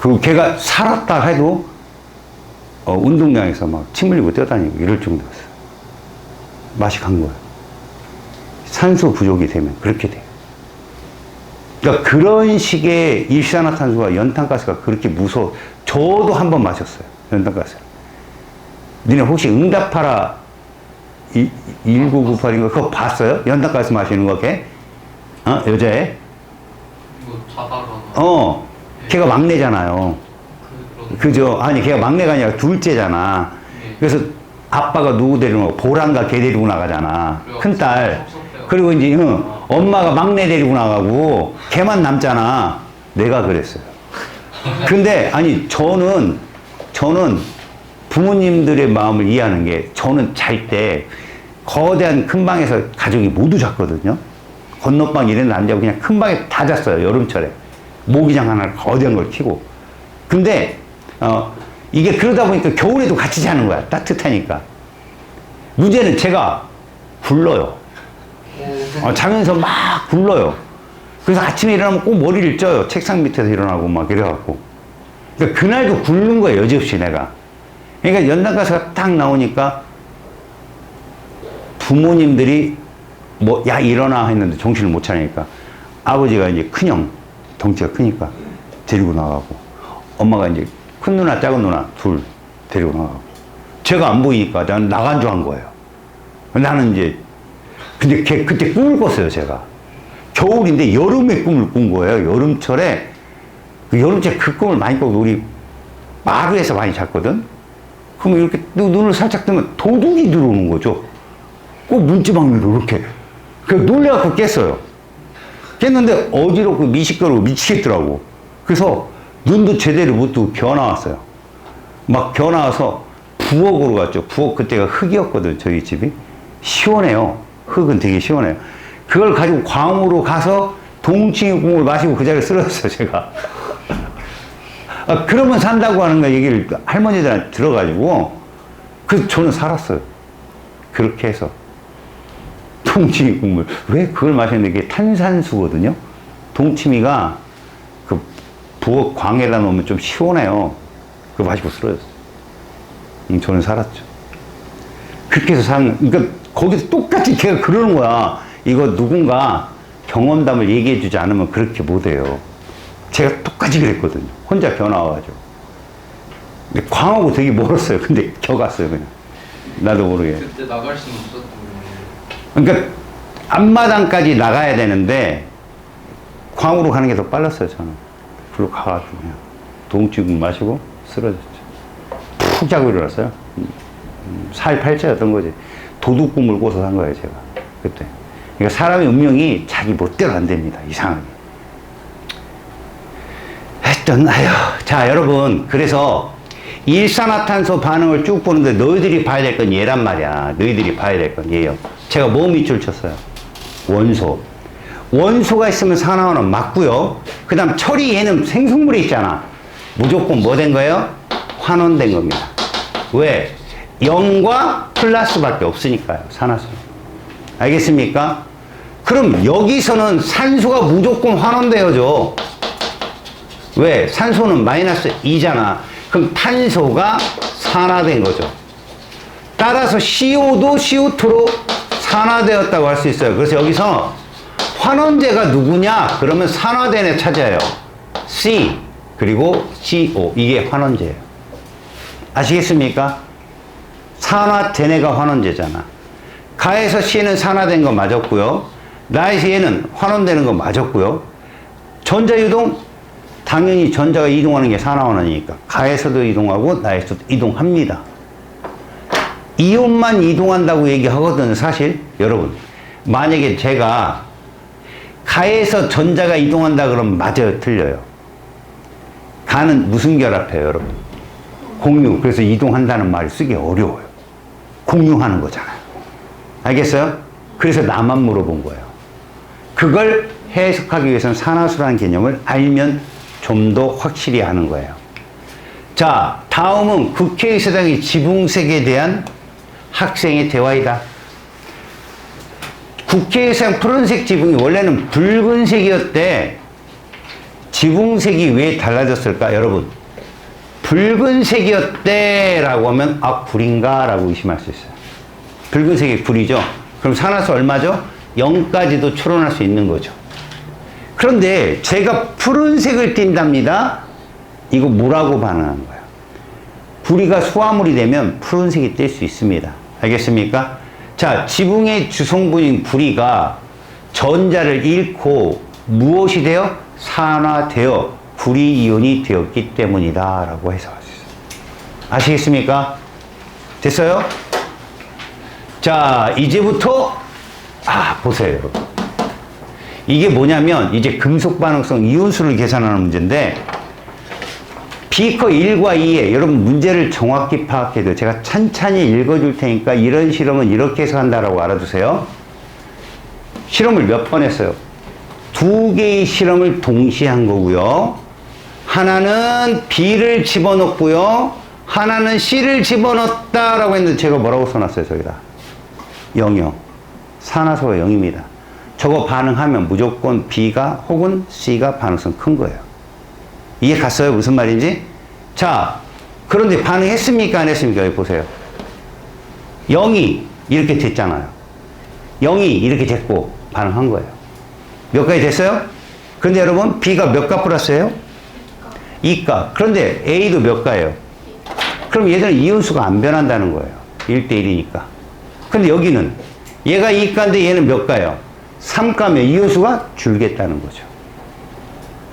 그리고 걔가 살았다 해도 운동장에서 막 침 흘리고 뛰어다니고 이럴 정도였어요. 맛이 간 거예요. 산소 부족이 되면 그렇게 돼요. 그러니까 그런 식의 일산화탄소가 연탄가스가 그렇게 무서워. 저도 한 번 마셨어요. 연탄가스. 니네 혹시 응답하라 1998인가 그거 봤어요? 연탄가스 마시는 거 걔? 여자애? 이거 자다가 걔가 막내잖아요. 그죠? 아니, 걔가 막내가 아니라 둘째잖아. 그래서 아빠가 누구 데리고 나가? 보란가 걔 데리고 나가잖아. 큰딸. 그리고 이제 엄마가 막내 데리고 나가고 걔만 남잖아. 내가 그랬어요. 근데 아니 저는 부모님들의 마음을 이해하는 게, 저는 잘 때 거대한 큰 방에서 가족이 모두 잤거든요. 건너방 이랬는데 안 자고 그냥 큰 방에 다 잤어요. 여름철에. 모기장 하나를 거대한 걸 켜고. 근데 이게 그러다 보니까 겨울에도 같이 자는 거야. 따뜻하니까. 문제는 제가 굴러요. 자면서 막 굴러요. 그래서 아침에 일어나면 꼭 머리를 쪄요. 책상 밑에서 일어나고 막 이래갖고. 그러니까 그날도 굴른 거예요. 여지없이 내가. 그러니까 연단가서가 딱 나오니까 부모님들이 뭐, 야, 일어나 했는데 정신을 못 차리니까 아버지가 이제 큰형, 덩치가 크니까 데리고 나가고 엄마가 이제 큰 누나, 작은 누나 둘 데리고 나가고 제가 안 보이니까 난 나간 줄 한 거예요. 나는 이제 근데 그때 꿈을 꿨어요, 제가. 겨울인데 여름에 꿈을 꾼 거예요. 여름철에. 그 여름철에 그 꿈을 많이 꿔고 우리 마루에서 많이 잤거든? 그럼 이렇게 눈을 살짝 뜨면 도둑이 들어오는 거죠. 꼭 문지방으로 이렇게. 그래서 놀래갖고 깼어요. 깼는데 어지럽고 미식거리고 미치겠더라고. 그래서 눈도 제대로 못 뜨고 기어 나왔어요. 막 기어 나와서 부엌으로 갔죠. 부엌 그때가 흙이었거든, 저희 집이. 시원해요. 흙은 되게 시원해요. 그걸 가지고 광으로 가서 동치미 국물 마시고 그 자리에 쓰러졌어요, 제가. 그러면 산다고 하는 거 얘기를 할머니들한테 들어가지고, 그래서 저는 살았어요. 그렇게 해서. 동치미 국물. 왜 그걸 마셨는데 이게 탄산수거든요? 동치미가 그 부엌 광에다 놓으면 좀 시원해요. 그거 마시고 쓰러졌어요. 저는 살았죠. 그렇게 해서 그러니까 거기서 똑같이 걔가 그러는 거야. 이거 누군가 경험담을 얘기해주지 않으면 그렇게 못해요. 제가 똑같이 그랬거든요. 혼자 겨나와가지고. 근데 광하고 되게 멀었어요. 근데 겨갔어요, 그냥. 나도 모르게. 그때 나갈 수는 없었던 거예요. 그러니까 앞마당까지 나가야 되는데 광으로 가는 게 더 빨랐어요, 저는. 불로 가가지고 그냥 동치국 마시고 쓰러졌죠. 푹 자고 일어났어요. 4.18자였던 거지. 도둑꿈을 꿔서 산 거예요, 제가. 그때. 그러니까 사람의 운명이 자기 멋대로 안 됩니다, 이상하게. 하여튼, 자, 여러분. 그래서 일산화탄소 반응을 쭉 보는데 너희들이 봐야 될 건 얘란 말이야. 너희들이 봐야 될 건 얘예요. 제가 뭐 밑줄 쳤어요? 원소. 원소가 있으면 산화원은 맞고요. 그 다음 철이 얘는 생성물이 있잖아. 무조건 뭐 된 거예요? 환원된 겁니다. 왜? 0과 플러스밖에 없으니까요. 산화수. 알겠습니까? 그럼 여기서는 산소가 무조건 환원되어져. 왜? 산소는 마이너스 2잖아. 그럼 탄소가 산화된 거죠. 따라서 CO2도 CO2로 산화되었다고 할 수 있어요. 그래서 여기서 환원제가 누구냐? 그러면 산화된 애 찾아요. C 그리고 CO 이게 환원제예요. 아시겠습니까? 산화된 애가 환원제잖아. 가에서 C는 산화된 거 맞았고요. 나에서 얘는 환원되는 거 맞았고요. 전자유동 당연히 전자가 이동하는 게 산화원이니까 가에서도 이동하고 나에서도 이동합니다. 이온만 이동한다고 얘기하거든. 사실 여러분 만약에 제가 가에서 전자가 이동한다 그러면 맞아요, 틀려요? 가는 무슨 결합해요, 여러분? 공유. 그래서 이동한다는 말을 쓰기 어려워요. 공유하는 거잖아요. 알겠어요? 그래서 나만 물어본 거예요. 그걸 해석하기 위해서는 산화수라는 개념을 알면 좀 더 확실히 아는 거예요. 자, 다음은 국회의사당의 지붕색에 대한 학생의 대화이다. 국회의사당 푸른색 지붕이 원래는 붉은색이었대. 지붕색이 왜 달라졌을까? 여러분, 붉은색이었대 라고 하면 아, 불인가? 라고 의심할 수 있어요. 붉은색이 불이죠. 그럼 산화수 얼마죠? 0까지도 추론할 수 있는 거죠. 그런데 제가 푸른색을 띈답니다. 이거 뭐라고 반응하는 거예요? 불이가 수화물이 되면 푸른색이 뜰 수 있습니다. 알겠습니까? 자, 지붕의 주성분인 불이가 전자를 잃고 무엇이 되어? 산화되어 불이이온이 되었기 때문이다 라고 해석할 수 있어요. 아시겠습니까? 됐어요? 자, 이제부터 보세요, 여러분. 이게 뭐냐면 이제 금속 반응성 이온수를 계산하는 문제인데 비커 1과 2에 여러분 문제를 정확히 파악해야 돼요. 제가 찬찬히 읽어줄 테니까 이런 실험은 이렇게 해서 한다라고 알아두세요. 실험을 몇 번 했어요? 2개의 실험을 동시에 한 거고요. 하나는 B를 집어넣고요. 하나는 C를 집어넣었다라고 했는데 제가 뭐라고 써놨어요, 저기다. 0이요. 산화소가 0입니다. 저거 반응하면 무조건 B가 혹은 C가 반응성 큰 거예요. 이해 갔어요? 무슨 말인지? 자, 그런데 반응했습니까? 안 했습니까? 여기 보세요. 0이 이렇게 됐잖아요. 0이 이렇게 됐고 반응한 거예요. 몇 가지 됐어요? 그런데 여러분 B가 몇 가 플러스예요? 2가. 그런데 A도 몇 가예요? 그럼 얘들은 이온수가 안 변한다는 거예요. 1대1이니까. 근데 여기는 얘가 2가인데 얘는 몇 가요? 3가면 이온수가 줄겠다는 거죠.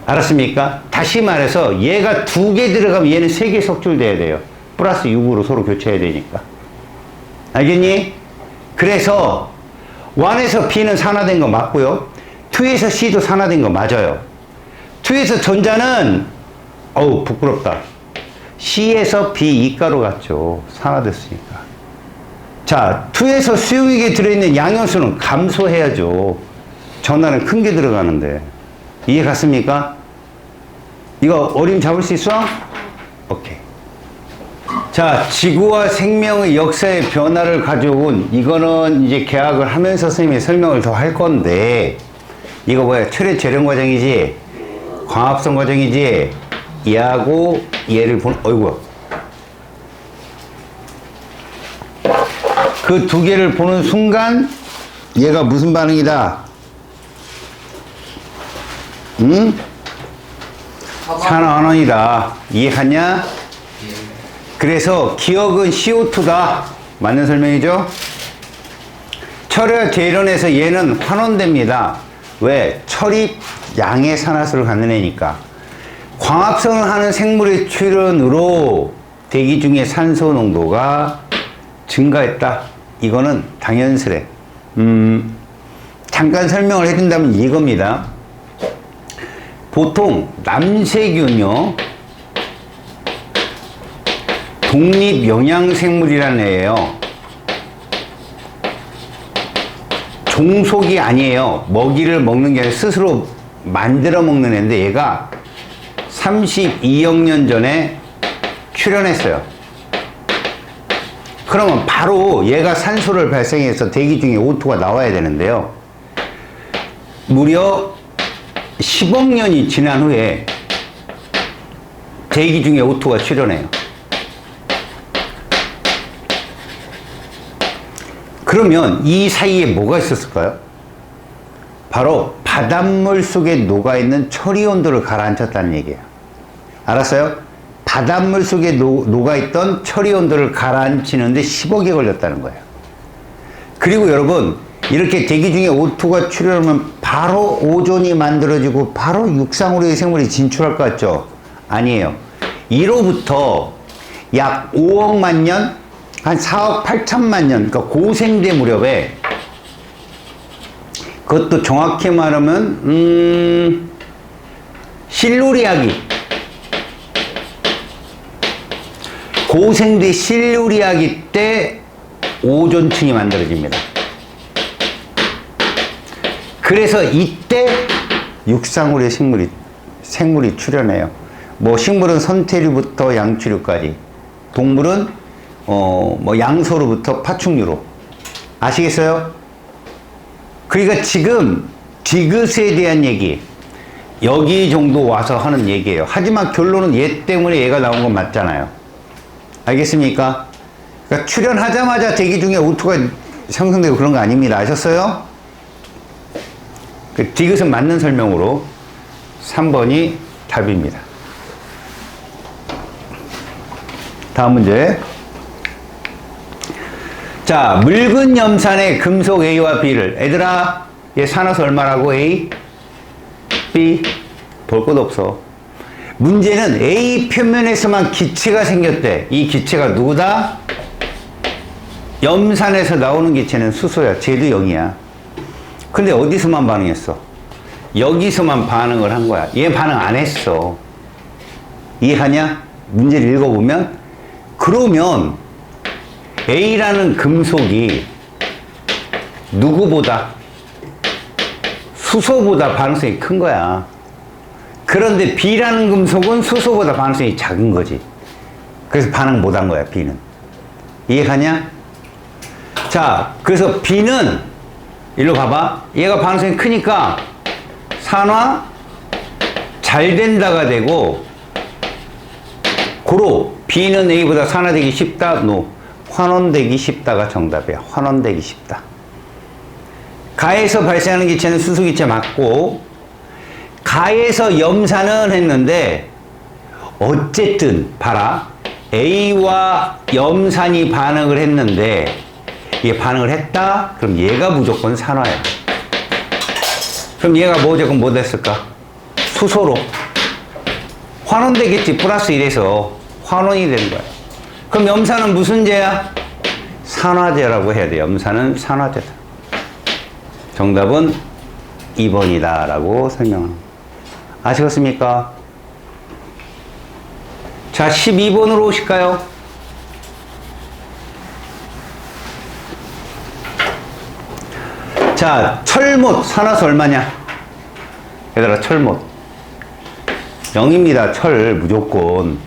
알았습니까? 다시 말해서 얘가 2개 들어가면 얘는 3개 석줄돼야 돼요. 플러스 6으로 서로 교체해야 되니까. 알겠니? 그래서 1에서 B는 산화된 거 맞고요. 2에서 C도 산화된 거 맞아요. 2에서 전자는 어우 부끄럽다. C에서 B 2가로 갔죠. 산화됐으니까. 자, 2에서 수용액에 들어있는 양염수는 감소해야죠. 전하는 큰 게 들어가는데. 이해 갔습니까? 이거 어림 잡을 수 있어? 오케이. 자, 지구와 생명의 역사의 변화를 가져온, 이거는 이제 계약을 하면서 선생님이 설명을 더 할 건데, 이거 뭐야? 철의 재련 과정이지? 광합성 과정이지? 얘하고 얘를 어이구야. 그 두 개를 보는 순간, 얘가 무슨 반응이다? 응? 산화환원이다. 이해갔냐? 그래서 기억은 CO2다. 맞는 설명이죠? 철의 재련에서 얘는 환원됩니다. 왜? 철이 양의 산화수를 갖는 애니까. 광합성을 하는 생물의 출현으로 대기 중에 산소 농도가 증가했다. 이거는 당연스레. 잠깐 설명을 해준다면 이겁니다. 보통 남세균요 독립영양생물이라는 애예요. 종속이 아니에요. 먹이를 먹는 게 아니라 스스로 만들어 먹는 애인데 얘가 32억 년 전에 출현했어요. 그러면 바로 얘가 산소를 발생해서 대기 중에 O2가 나와야 되는데요. 무려 10억 년이 지난 후에 대기 중에 O2가 출현해요. 그러면 이 사이에 뭐가 있었을까요? 바로 바닷물 속에 녹아있는 철이 온도를 가라앉혔다는 얘기예요. 알았어요? 바닷물 속에 녹아있던 철이 온도를 가라앉히는데 10억이 걸렸다는 거예요. 그리고 여러분, 이렇게 대기 중에 O2가 출현하면 바로 오존이 만들어지고 바로 육상으로의 생물이 진출할 것 같죠? 아니에요. 이로부터 약 5억만 년, 한 4억 8천만 년, 그러니까 고생대 무렵에, 그것도 정확히 말하면 실루리아기, 고생대 실루리아기 때 오존층이 만들어집니다. 그래서 이때 육상으로의 생물이 출현해요. 뭐 식물은 선태류부터 양치류까지, 동물은 뭐 양서류부터 파충류로. 아시겠어요? 그러니까 지금 디귿에 대한 얘기, 여기 정도 와서 하는 얘기예요. 하지만 결론은 얘 때문에 얘가 나온 건 맞잖아요. 알겠습니까? 그러니까 출현하자마자 대기 중에 O2가 형성되고 그런 거 아닙니다. 아셨어요? 그 디귿은 맞는 설명으로 3번이 답입니다. 다음 문제. 자, 묽은 염산의 금속 A와 B를, 얘들아, 얘 산화수 얼마라고? A, B, 볼 것 없어. 문제는 A 표면에서만 기체가 생겼대. 이 기체가 누구다? 염산에서 나오는 기체는 수소야. 쟤도 0이야. 근데 어디서만 반응했어? 여기서만 반응을 한 거야. 얘 반응 안 했어. 이해하냐? 문제를 읽어보면, 그러면 A라는 금속이 누구보다, 수소보다 반응성이 큰 거야. 그런데 B라는 금속은 수소보다 반응성이 작은 거지. 그래서 반응 못 한 거야, B는. 이해가냐? 자, 그래서 B는 일로 봐봐. 얘가 반응성이 크니까 산화 잘 된다가 되고, 고로 B는 A보다 산화되기 쉽다. 노. 환원되기 쉽다가 정답이야. 환원되기 쉽다. 가에서 발생하는 기체는 수소기체 맞고, 가에서 염산은 했는데, 어쨌든 봐라. A와 염산이 반응을 했는데, 얘 반응을 했다? 그럼 얘가 무조건 산화야. 그럼 얘가 무조건 뭐 됐을까? 수소로. 환원되겠지. 플러스 1에서 환원이 되는 거야. 그럼 염산은 무슨 제야? 산화제라고 해야 돼. 염산은 산화제다. 정답은 2번이다 라고 설명합니다. 아시겠습니까? 자, 12번으로 오실까요? 자, 철못 산화수 얼마냐? 얘들아, 철못 0입니다. 철 무조건.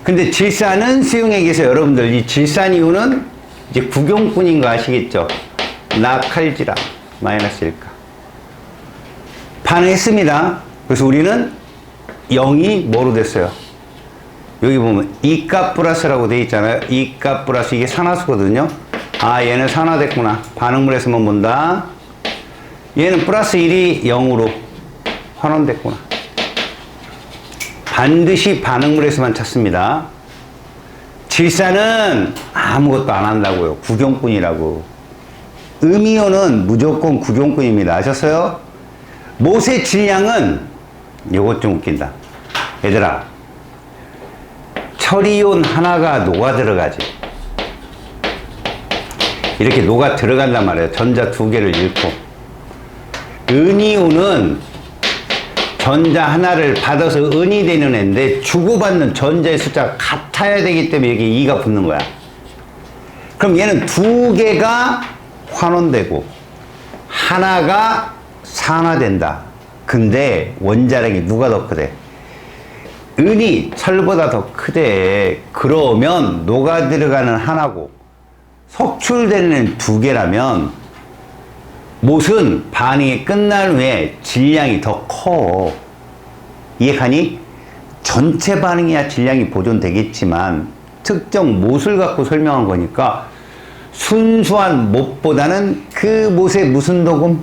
근데 질산은 수용액에서 여러분들 이 질산 이유는 이제 구경꾼인 거 아시겠죠? 나칼지라 마이너스 1가 반응했습니다. 그래서 우리는 0이 뭐로 됐어요? 여기 보면 이값 플러스라고 돼 있잖아요. 이값 플러스 이게 산화수거든요. 아, 얘는 산화됐구나. 반응물에서만 본다. 얘는 플러스 1이 0으로 환원됐구나. 반드시 반응물에서만 찾습니다. 질산은 아무것도 안 한다고요. 구경꾼이라고. 음이온은 무조건 구경꾼입니다. 아셨어요? 못의 질량은 요것 좀 웃긴다. 얘들아, 철이온 하나가 녹아 들어가지. 이렇게 녹아 들어간단 말이에요. 전자 두 개를 잃고. 은이온은 전자 하나를 받아서 은이 되는 애인데 주고받는 전자의 숫자가 같아야 되기 때문에 여기 2가 붙는 거야. 그럼 얘는 두 개가 환원되고 하나가 산화된다. 근데 원자량이 누가 더 크대? 은이 철보다 더 크대. 그러면 녹아 들어가는 하나고 석출되는 두 개라면 못은 반응이 끝난 후에 질량이 더 커. 이해가니? 전체 반응이야 질량이 보존되겠지만 특정 못을 갖고 설명한 거니까 순수한 못보다는 그 못의 무슨 도금?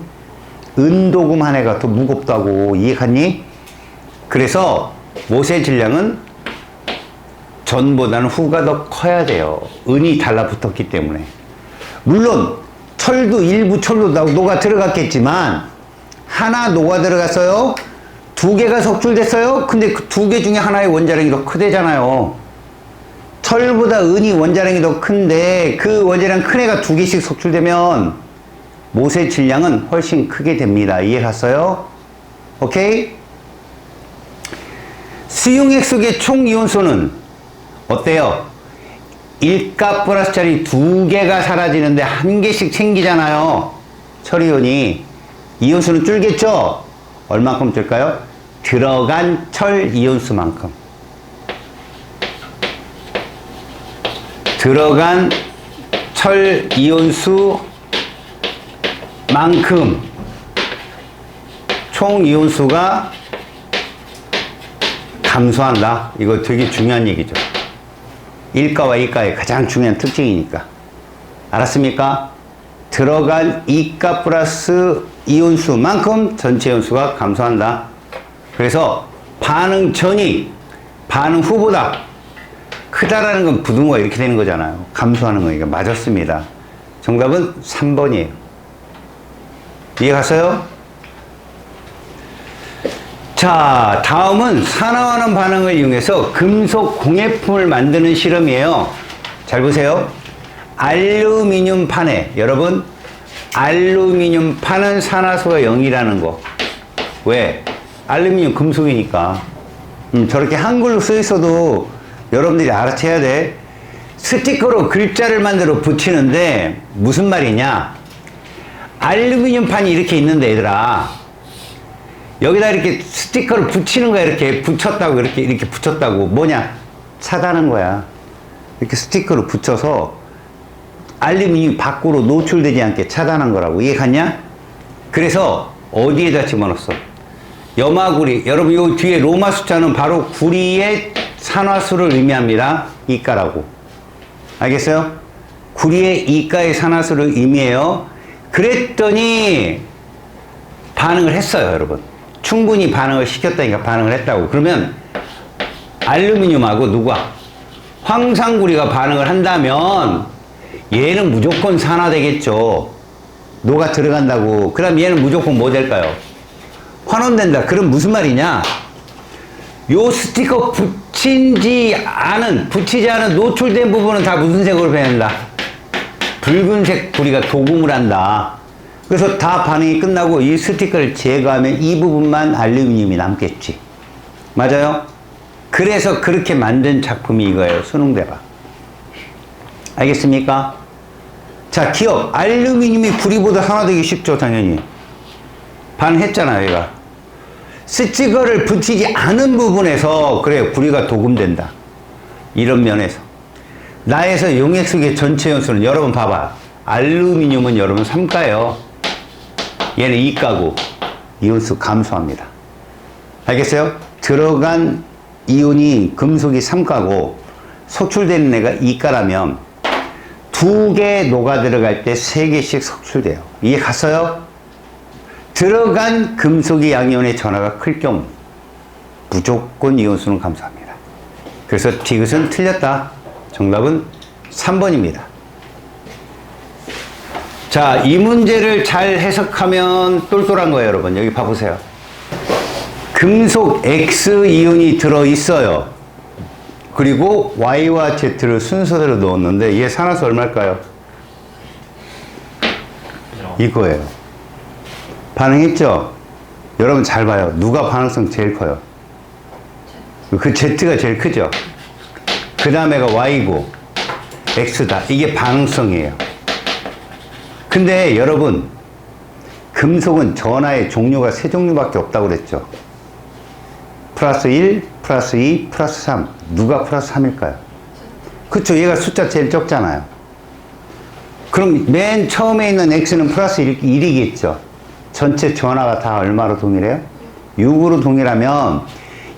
은도금 한 해가 더 무겁다고. 이해가니? 그래서 못의 질량은 전보다는 후가 더 커야 돼요. 은이 달라붙었기 때문에. 물론 철도 일부 철도 녹아 들어갔겠지만 하나 녹아 들어갔어요. 두 개가 석출됐어요. 근데 그 두 개 중에 하나의 원자량이 더 크대잖아요. 철보다 은이 원자량이 더 큰데 그 원자량 큰 애가 두 개씩 석출되면 못의 질량은 훨씬 크게 됩니다. 이해갔어요? 오케이? 수용액 속의 총 이온수는 어때요? 1가 플러스 철이 두 개가 사라지는데 한 개씩 챙기잖아요. 철이온이. 이온수는 줄겠죠? 얼만큼 줄까요? 들어간 철 이온수만큼. 들어간 철 이온수만큼 총 이온수가 감소한다. 이거 되게 중요한 얘기죠. 1가와 2가의 가장 중요한 특징이니까. 알았습니까? 들어간 2가 플러스 이온수만큼 전체 이온수가 감소한다. 그래서 반응 전이 반응 후보다 크다라는 건 부등호가 이렇게 되는 거잖아요. 감소하는 거니까. 맞았습니다. 정답은 3번이에요. 이해 갔어요? 자, 다음은 산화하는 반응을 이용해서 금속 공예품을 만드는 실험이에요. 잘 보세요. 알루미늄 판에, 여러분, 알루미늄 판은 산화수가 0이라는 거. 왜? 알루미늄 금속이니까. 저렇게 한글로 써 있어도 여러분들이 알아채야 돼. 스티커로 글자를 만들어 붙이는데 무슨 말이냐? 알루미늄 판이 이렇게 있는데 얘들아, 여기다 이렇게 스티커를 붙이는 거야. 이렇게 붙였다고, 이렇게 붙였다고. 뭐냐? 차다는 거야. 이렇게 스티커를 붙여서 알루미늄이 밖으로 노출되지 않게 차단한 거라고. 이해 갔냐? 그래서 어디에다 집어넣었어? 염화구리. 여러분 요 뒤에 로마 숫자는 바로 구리의 산화수를 의미합니다. 이가라고. 알겠어요? 구리의 이가의 산화수를 의미해요. 그랬더니 반응을 했어요, 여러분. 충분히 반응을 시켰다니까 반응을 했다고. 그러면 알루미늄하고 누가? 황산구리가 반응을 한다면 얘는 무조건 산화되겠죠. 녹아 들어간다고. 그럼 얘는 무조건 뭐 될까요? 환원된다. 그럼 무슨 말이냐? 요 스티커 붙이지 않은 노출된 부분은 다 무슨 색으로 변한다? 붉은색 구리가 도금을 한다. 그래서 다 반응이 끝나고 이 스티커를 제거하면 이 부분만 알루미늄이 남겠지. 맞아요? 그래서 그렇게 만든 작품이 이거예요. 수능대박. 알겠습니까? 자, 기억. 알루미늄이 구리보다 산화되기 쉽죠, 당연히. 반응했잖아요, 얘가. 스티커를 붙이지 않은 부분에서, 그래, 구리가 도금된다. 이런 면에서. 나에서 용액속의 전체 연수는, 여러분 봐봐. 알루미늄은 여러분 3가예요. 얘는 2가고, 이온수 감소합니다. 알겠어요? 들어간 이온이 금속이 3가고, 속출되는 애가 2가라면, 2개 녹아 들어갈 때 3개씩 속출돼요. 이해 갔어요? 들어간 금속의 양이온의 전하가 클 경우 무조건 이온수는 감소합니다. 그래서 디귿은 틀렸다. 정답은 3번입니다. 자, 이 문제를 잘 해석하면 똘똘한 거예요, 여러분. 여기 봐보세요. 금속 X이온이 들어있어요. 그리고 Y와 Z를 순서대로 넣었는데 얘 산화수 얼마일까요? 이거예요. 반응했죠? 여러분 잘 봐요. 누가 반응성 제일 커요? 그 Z가 제일 크죠? 그 다음에가 Y고 X다. 이게 반응성이에요. 근데 여러분 금속은 전하의 종류가 3종류밖에 없다고 그랬죠? 플러스 1, 플러스 2, 플러스 3. 누가 플러스 3일까요? 그쵸, 얘가 숫자 제일 적잖아요. 그럼 맨 처음에 있는 X는 플러스 1이겠죠. 전체 전하가 다 얼마로 동일해요? 6으로 동일하면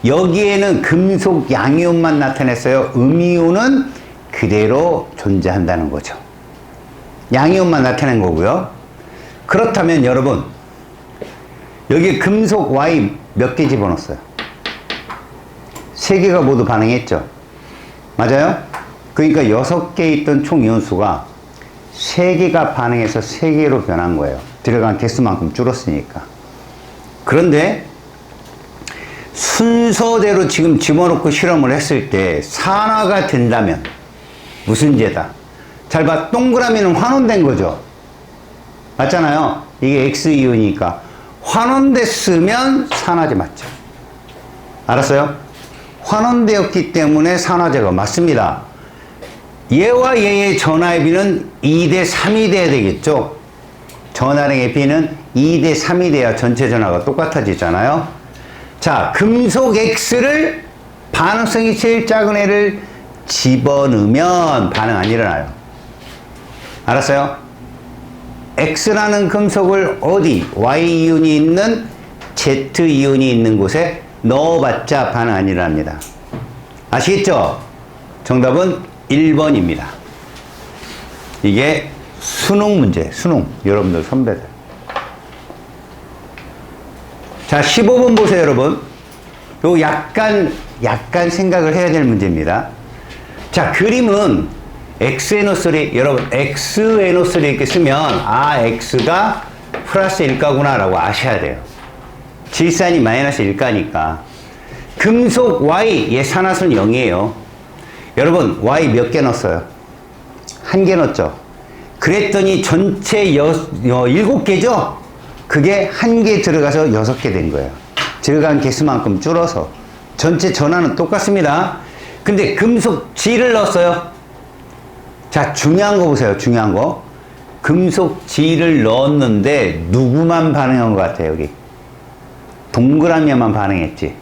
여기에는 금속 양이온만 나타냈어요. 음이온은 그대로 존재한다는 거죠. 양이온만 나타낸 거고요. 그렇다면 여러분 여기 금속 Y 몇 개 집어넣었어요? 3개가 모두 반응했죠. 맞아요? 그러니까 6개 있던 총 이온수가 3개가 반응해서 3개로 변한 거예요. 들어간 개수만큼 줄었으니까. 그런데 순서대로 지금 집어넣고 실험을 했을 때 산화가 된다면 무슨 죄다? 잘 봐. 동그라미는 환원된 거죠. 맞잖아요. 이게 X이온이니까 환원됐으면 산화제 맞죠. 알았어요? 환원되었기 때문에 산화제가 맞습니다. 얘와 얘의 전하의 비는 2대 3이 돼야 되겠죠. 전하량의 비는 2대 3이 돼야 전체 전하가 똑같아지잖아요. 자, 금속 X를 반응성이 제일 작은 애를 집어넣으면 반응 안 일어나요. 알았어요? X라는 금속을 어디? Y이온이 있는 Z이온이 있는 곳에 넣어봤자 반응 안 일어납니다. 아시겠죠? 정답은 1번입니다. 이게 수능 문제, 수능. 여러분들 선배들. 자, 15번 보세요, 여러분. 요 약간 생각을 해야 될 문제입니다. 자, 그림은 X에노3, 여러분, X에노3 이렇게 쓰면, 아, X가 플러스 1가구나 라고 아셔야 돼요. 질산이 마이너스 1가니까. 금속 Y, 얘 산화수는 0이에요. 여러분, Y 몇 개 넣었어요? 1개 넣었죠? 그랬더니 전체 7개죠? 그게 1개 들어가서 6개 된 거예요. 들어간 개수만큼 줄어서. 전체 전하는 똑같습니다. 근데 금속 G를 넣었어요. 자, 중요한 거 보세요. 중요한 거. 금속 G를 넣었는데 누구만 반응한 것 같아요, 여기? 동그라미만 반응했지.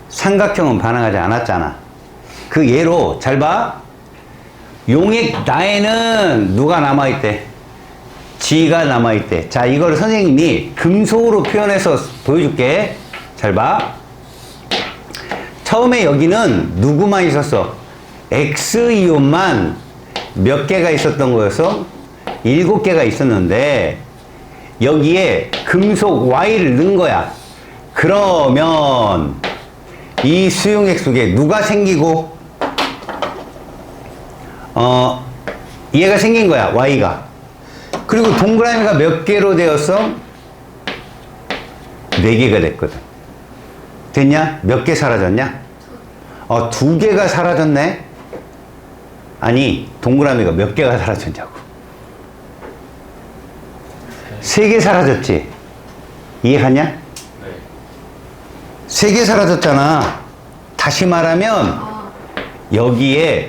삼각형은 반응하지 않았잖아. 그 예로 잘 봐. 용액 나에는 누가 남아있대? G가 남아있대. 자, 이걸 선생님이 금속으로 표현해서 보여줄게. 잘 봐. 처음에 여기는 누구만 있었어? X이온만 몇 개가 있었던 거여서 7개가 있었는데 여기에 금속 Y를 넣은 거야. 그러면 이 수용액 속에 누가 생기고 얘가 생긴 거야. Y가. 그리고 동그라미가 몇 개로 되었어? 4개가 됐거든. 됐냐? 몇 개 사라졌냐? 2개가 사라졌네? 아니, 동그라미가 몇 개가 사라졌냐고. 3개 사라졌지? 이해하냐? 네. 3개 사라졌잖아. 다시 말하면, 여기에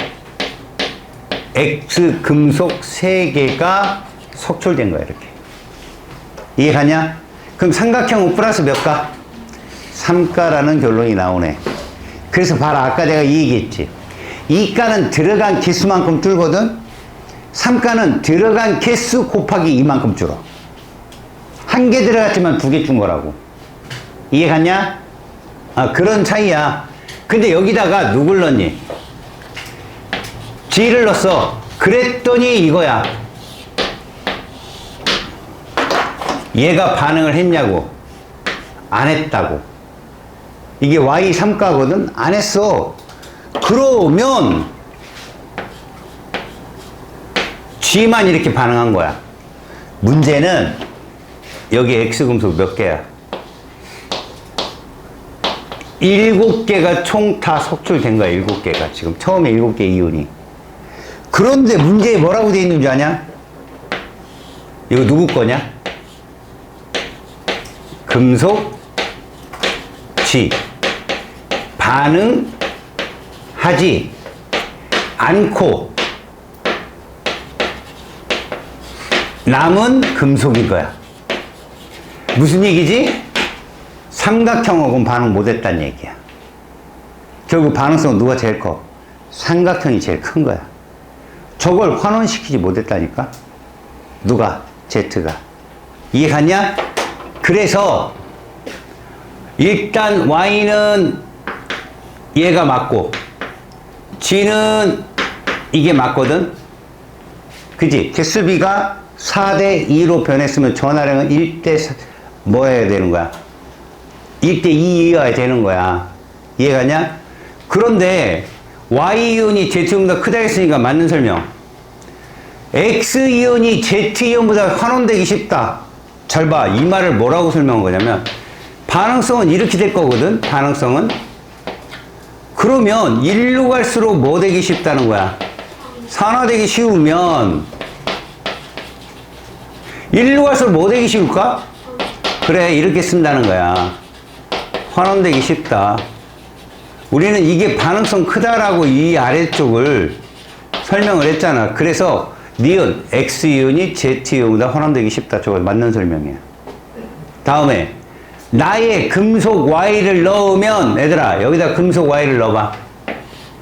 X 금속 3개가 속출된 거야, 이렇게. 이해가냐? 그럼 삼각형은 플러스 몇 가? 3가라는 결론이 나오네. 그래서 봐라. 아까 내가 이 얘기했지. 2가는 들어간 개수만큼 줄거든? 3가는 들어간 개수 곱하기 이만큼 줄어. 1개 들어갔지만 2개 준 거라고. 이해갔냐? 그런 차이야. 근데 여기다가 누굴 넣니? G를 넣었어. 그랬더니 이거야. 얘가 반응을 했냐고. 안 했다고. 이게 Y 3가거든? 안 했어. 그러면 G만 이렇게 반응한 거야. 문제는 여기 X금속 몇 개야? 7개가 총 다 속출된 거야. 7개가. 지금 처음에 7개 이온이. 그런데 문제에 뭐라고 돼 있는 줄 아냐? 이거 누구 거냐? 금속 G. 반응하지 않고 남은 금속인 거야. 무슨 얘기지? 삼각형하고는 반응 못했다는 얘기야. 결국 반응성은 누가 제일 커? 삼각형이 제일 큰 거야. 저걸 환원시키지 못했다니까? 누가? Z가. 이해갔냐? 그래서 일단 Y는 얘가 맞고 G는 이게 맞거든? 그지? 개수비가 4대 2로 변했으면 전화량은 1대 뭐 해야 되는 거야? 1대 2여야 되는 거야. 이해가냐? 그런데 Y이온이 Z이온보다 크다 했으니까 맞는 설명. X이온이 Z이온보다 환원되기 쉽다. 잘 봐. 이 말을 뭐라고 설명한 거냐면 반응성은 이렇게 될 거거든. 반응성은. 그러면 일로 갈수록 뭐 되기 쉽다는 거야? 산화되기 쉬우면 일로 갈수록 뭐 되기 쉬울까? 그래, 이렇게 쓴다는 거야. 환원되기 쉽다. 우리는 이게 반응성 크다라고 이 아래쪽을 설명을 했잖아. 그래서 니은, X이온이 Z이온보다 환원되기 쉽다. 저거 맞는 설명이야. 다음에 나의 금속 Y를 넣으면 얘들아 여기다 금속 Y를 넣어봐.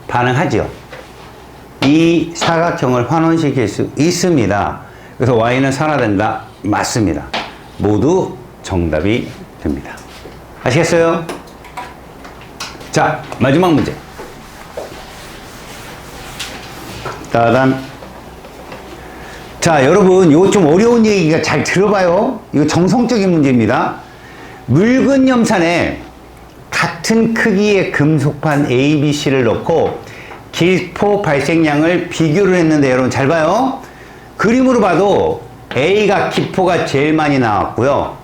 반응하죠. 이 사각형을 환원시킬 수 있습니다. 그래서 Y는 산화된다. 맞습니다. 모두 정답이 됩니다. 아시겠어요? 자, 마지막 문제. 따단. 자, 여러분, 이거 좀 어려운 얘기가 잘 들어봐요. 이거 정성적인 문제입니다. 묽은 염산에 같은 크기의 금속판 A, B, C를 넣고 기포 발생량을 비교를 했는데 여러분 잘 봐요. 그림으로 봐도 A가 기포가 제일 많이 나왔고요.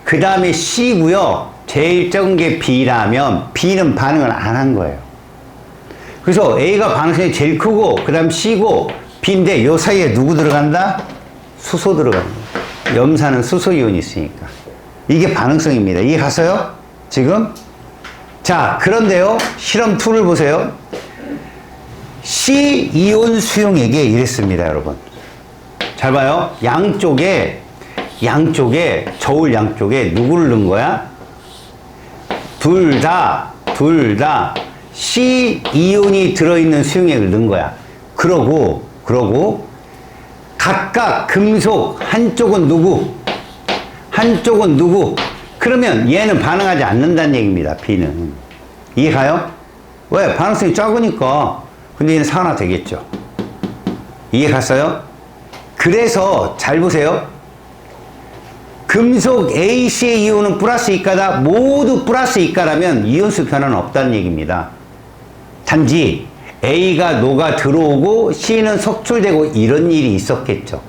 그 다음에 C고요. 제일 적은 게 B라면 B는 반응을 안 한 거예요. 그래서 A가 반응성이 제일 크고 그 다음 C고 B인데 요 사이에 누구 들어간다? 수소 들어간다. 염산은 수소이온이 있으니까. 이게 반응성입니다. 이해 갔어요? 지금? 자, 그런데요. 실험 2를 보세요. C이온 수용액에 이랬습니다, 여러분. 잘 봐요. 양쪽에 저울 양쪽에 누구를 넣은 거야? 둘 다 C이온이 들어있는 수용액을 넣은 거야. 그러고 그러고 각각 금속 한쪽은 누구? 한쪽은 누구? 그러면 얘는 반응하지 않는다는 얘기입니다. B는. 이해 가요? 왜? 반응성이 작으니까. 근데 얘는 산화 되겠죠. 이해 갔어요? 그래서 잘 보세요. 금속 AC의 이온은 플러스 이가다. 모두 플러스 이가라면 이온수 변화는 없다는 얘기입니다. 단지 A가 녹아 들어오고 C는 석출되고 이런 일이 있었겠죠.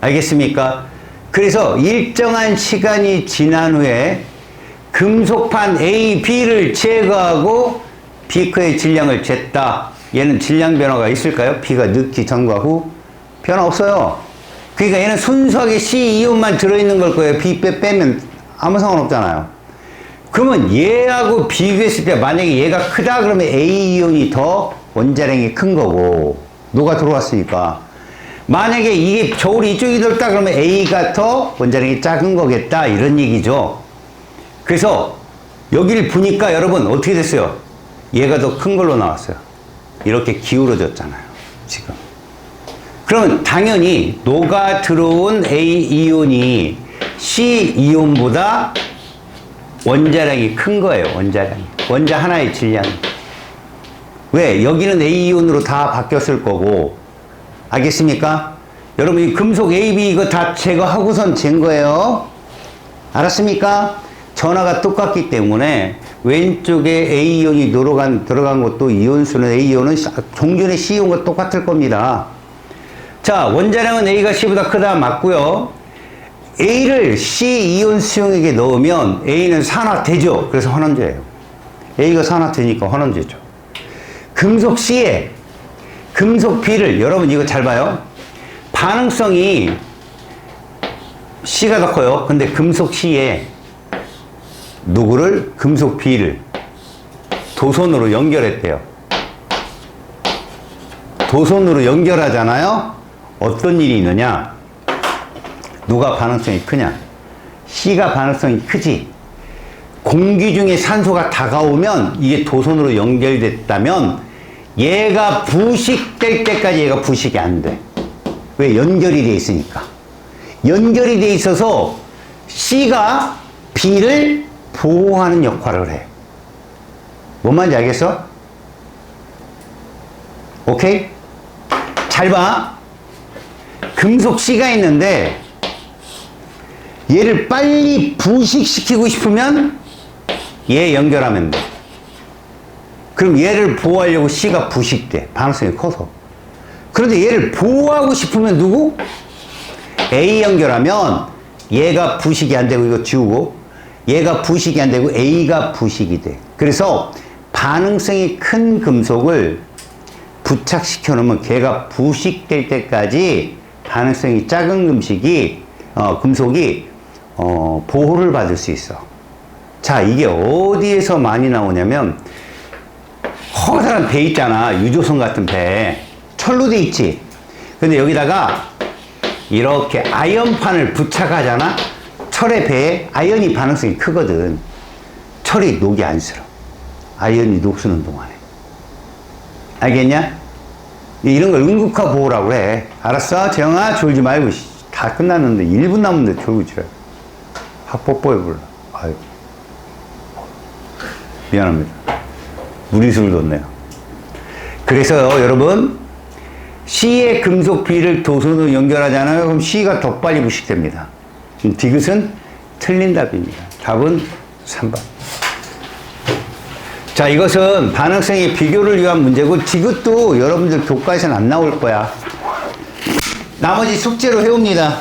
알겠습니까? 그래서 일정한 시간이 지난 후에 금속판 A, B를 제거하고 비커의 질량을 쟀다. 얘는 질량 변화가 있을까요? B가 넣기 전과 후? 변화 없어요. 그러니까 얘는 순수하게 C 이온만 들어있는 걸 거예요. B 빼면 아무 상관없잖아요. 그러면 얘하고 비교했을 때 만약에 얘가 크다 그러면 A 이온이 더 원자량이 큰 거고 녹아 들어왔으니까 만약에 이게 저울이 이쪽이 넓다 그러면 A가 더 원자량이 작은 거겠다 이런 얘기죠. 그래서 여기를 보니까 여러분 어떻게 됐어요? 얘가 더 큰 걸로 나왔어요. 이렇게 기울어졌잖아요. 지금. 그러면 당연히 녹아 들어온 A 이온이 C 이온보다 원자량이 큰 거예요. 원자량이. 원자 하나의 질량이. 왜? 여기는 A 이온으로 다 바뀌었을 거고. 알겠습니까? 여러분 이 금속 AB 이거 다 제거하고선 잰 거예요. 알았습니까? 전하가 똑같기 때문에 왼쪽에 A 이온이 들어간 것도 이온수는 A 이온은 종전의 C 이온과 똑같을 겁니다. 자, 원자량은 A가 C보다 크다 맞고요. A를 C 이온 수용액에 넣으면 A는 산화되죠. 그래서 환원제예요. A가 산화되니까 환원제죠. 금속 C에 금속 B를 여러분 이거 잘 봐요. 반응성이 C가 더 커요. 근데 금속 C에 누구를? 금속 B를 도선으로 연결했대요. 도선으로 연결하잖아요. 어떤 일이 있느냐? 누가 반응성이 크냐? C가 반응성이 크지. 공기 중에 산소가 다가오면 이게 도선으로 연결됐다면 얘가 부식될 때까지 얘가 부식이 안 돼. 왜? 연결이 돼 있으니까. 연결이 돼 있어서 C가 B를 보호하는 역할을 해. 뭔 말인지 알겠어? 오케이? 잘 봐. 금속 C가 있는데 얘를 빨리 부식시키고 싶으면 얘 연결하면 돼. 그럼 얘를 보호하려고 C가 부식돼. 반응성이 커서. 그런데 얘를 보호하고 싶으면 누구? A 연결하면 얘가 부식이 안 되고 이거 지우고 얘가 부식이 안 되고 A가 부식이 돼. 그래서 반응성이 큰 금속을 부착시켜 놓으면 걔가 부식될 때까지 반응성이 작은 금속이 보호를 받을 수 있어. 자, 이게 어디에서 많이 나오냐면 커다란 배 있잖아. 유조선 같은 배. 철로 돼 있지. 근데 여기다가 이렇게 아연판을 부착하잖아. 철의 배에 아연이 반응성이 크거든. 철이 녹이 안 슬어. 아연이 녹수는 동안에. 알겠냐? 이런 걸 응급화 보호라고 해. 알았어? 재영아, 졸지 말고. 다 끝났는데 1분 남았는데 졸고 지랄. 뽀뽀해 볼라. 아이고. 미안합니다. 무리수를 뒀네요. 그래서 여러분, C의 금속 B를 도선으로 연결하잖아요. 그럼 C가 더 빨리 부식됩니다. 디귿은 틀린 답입니다. 답은 3번. 자, 이것은 반응성의 비교를 위한 문제고 디귿도 여러분들 교과에서는 안 나올 거야. 나머지 숙제로 해옵니다.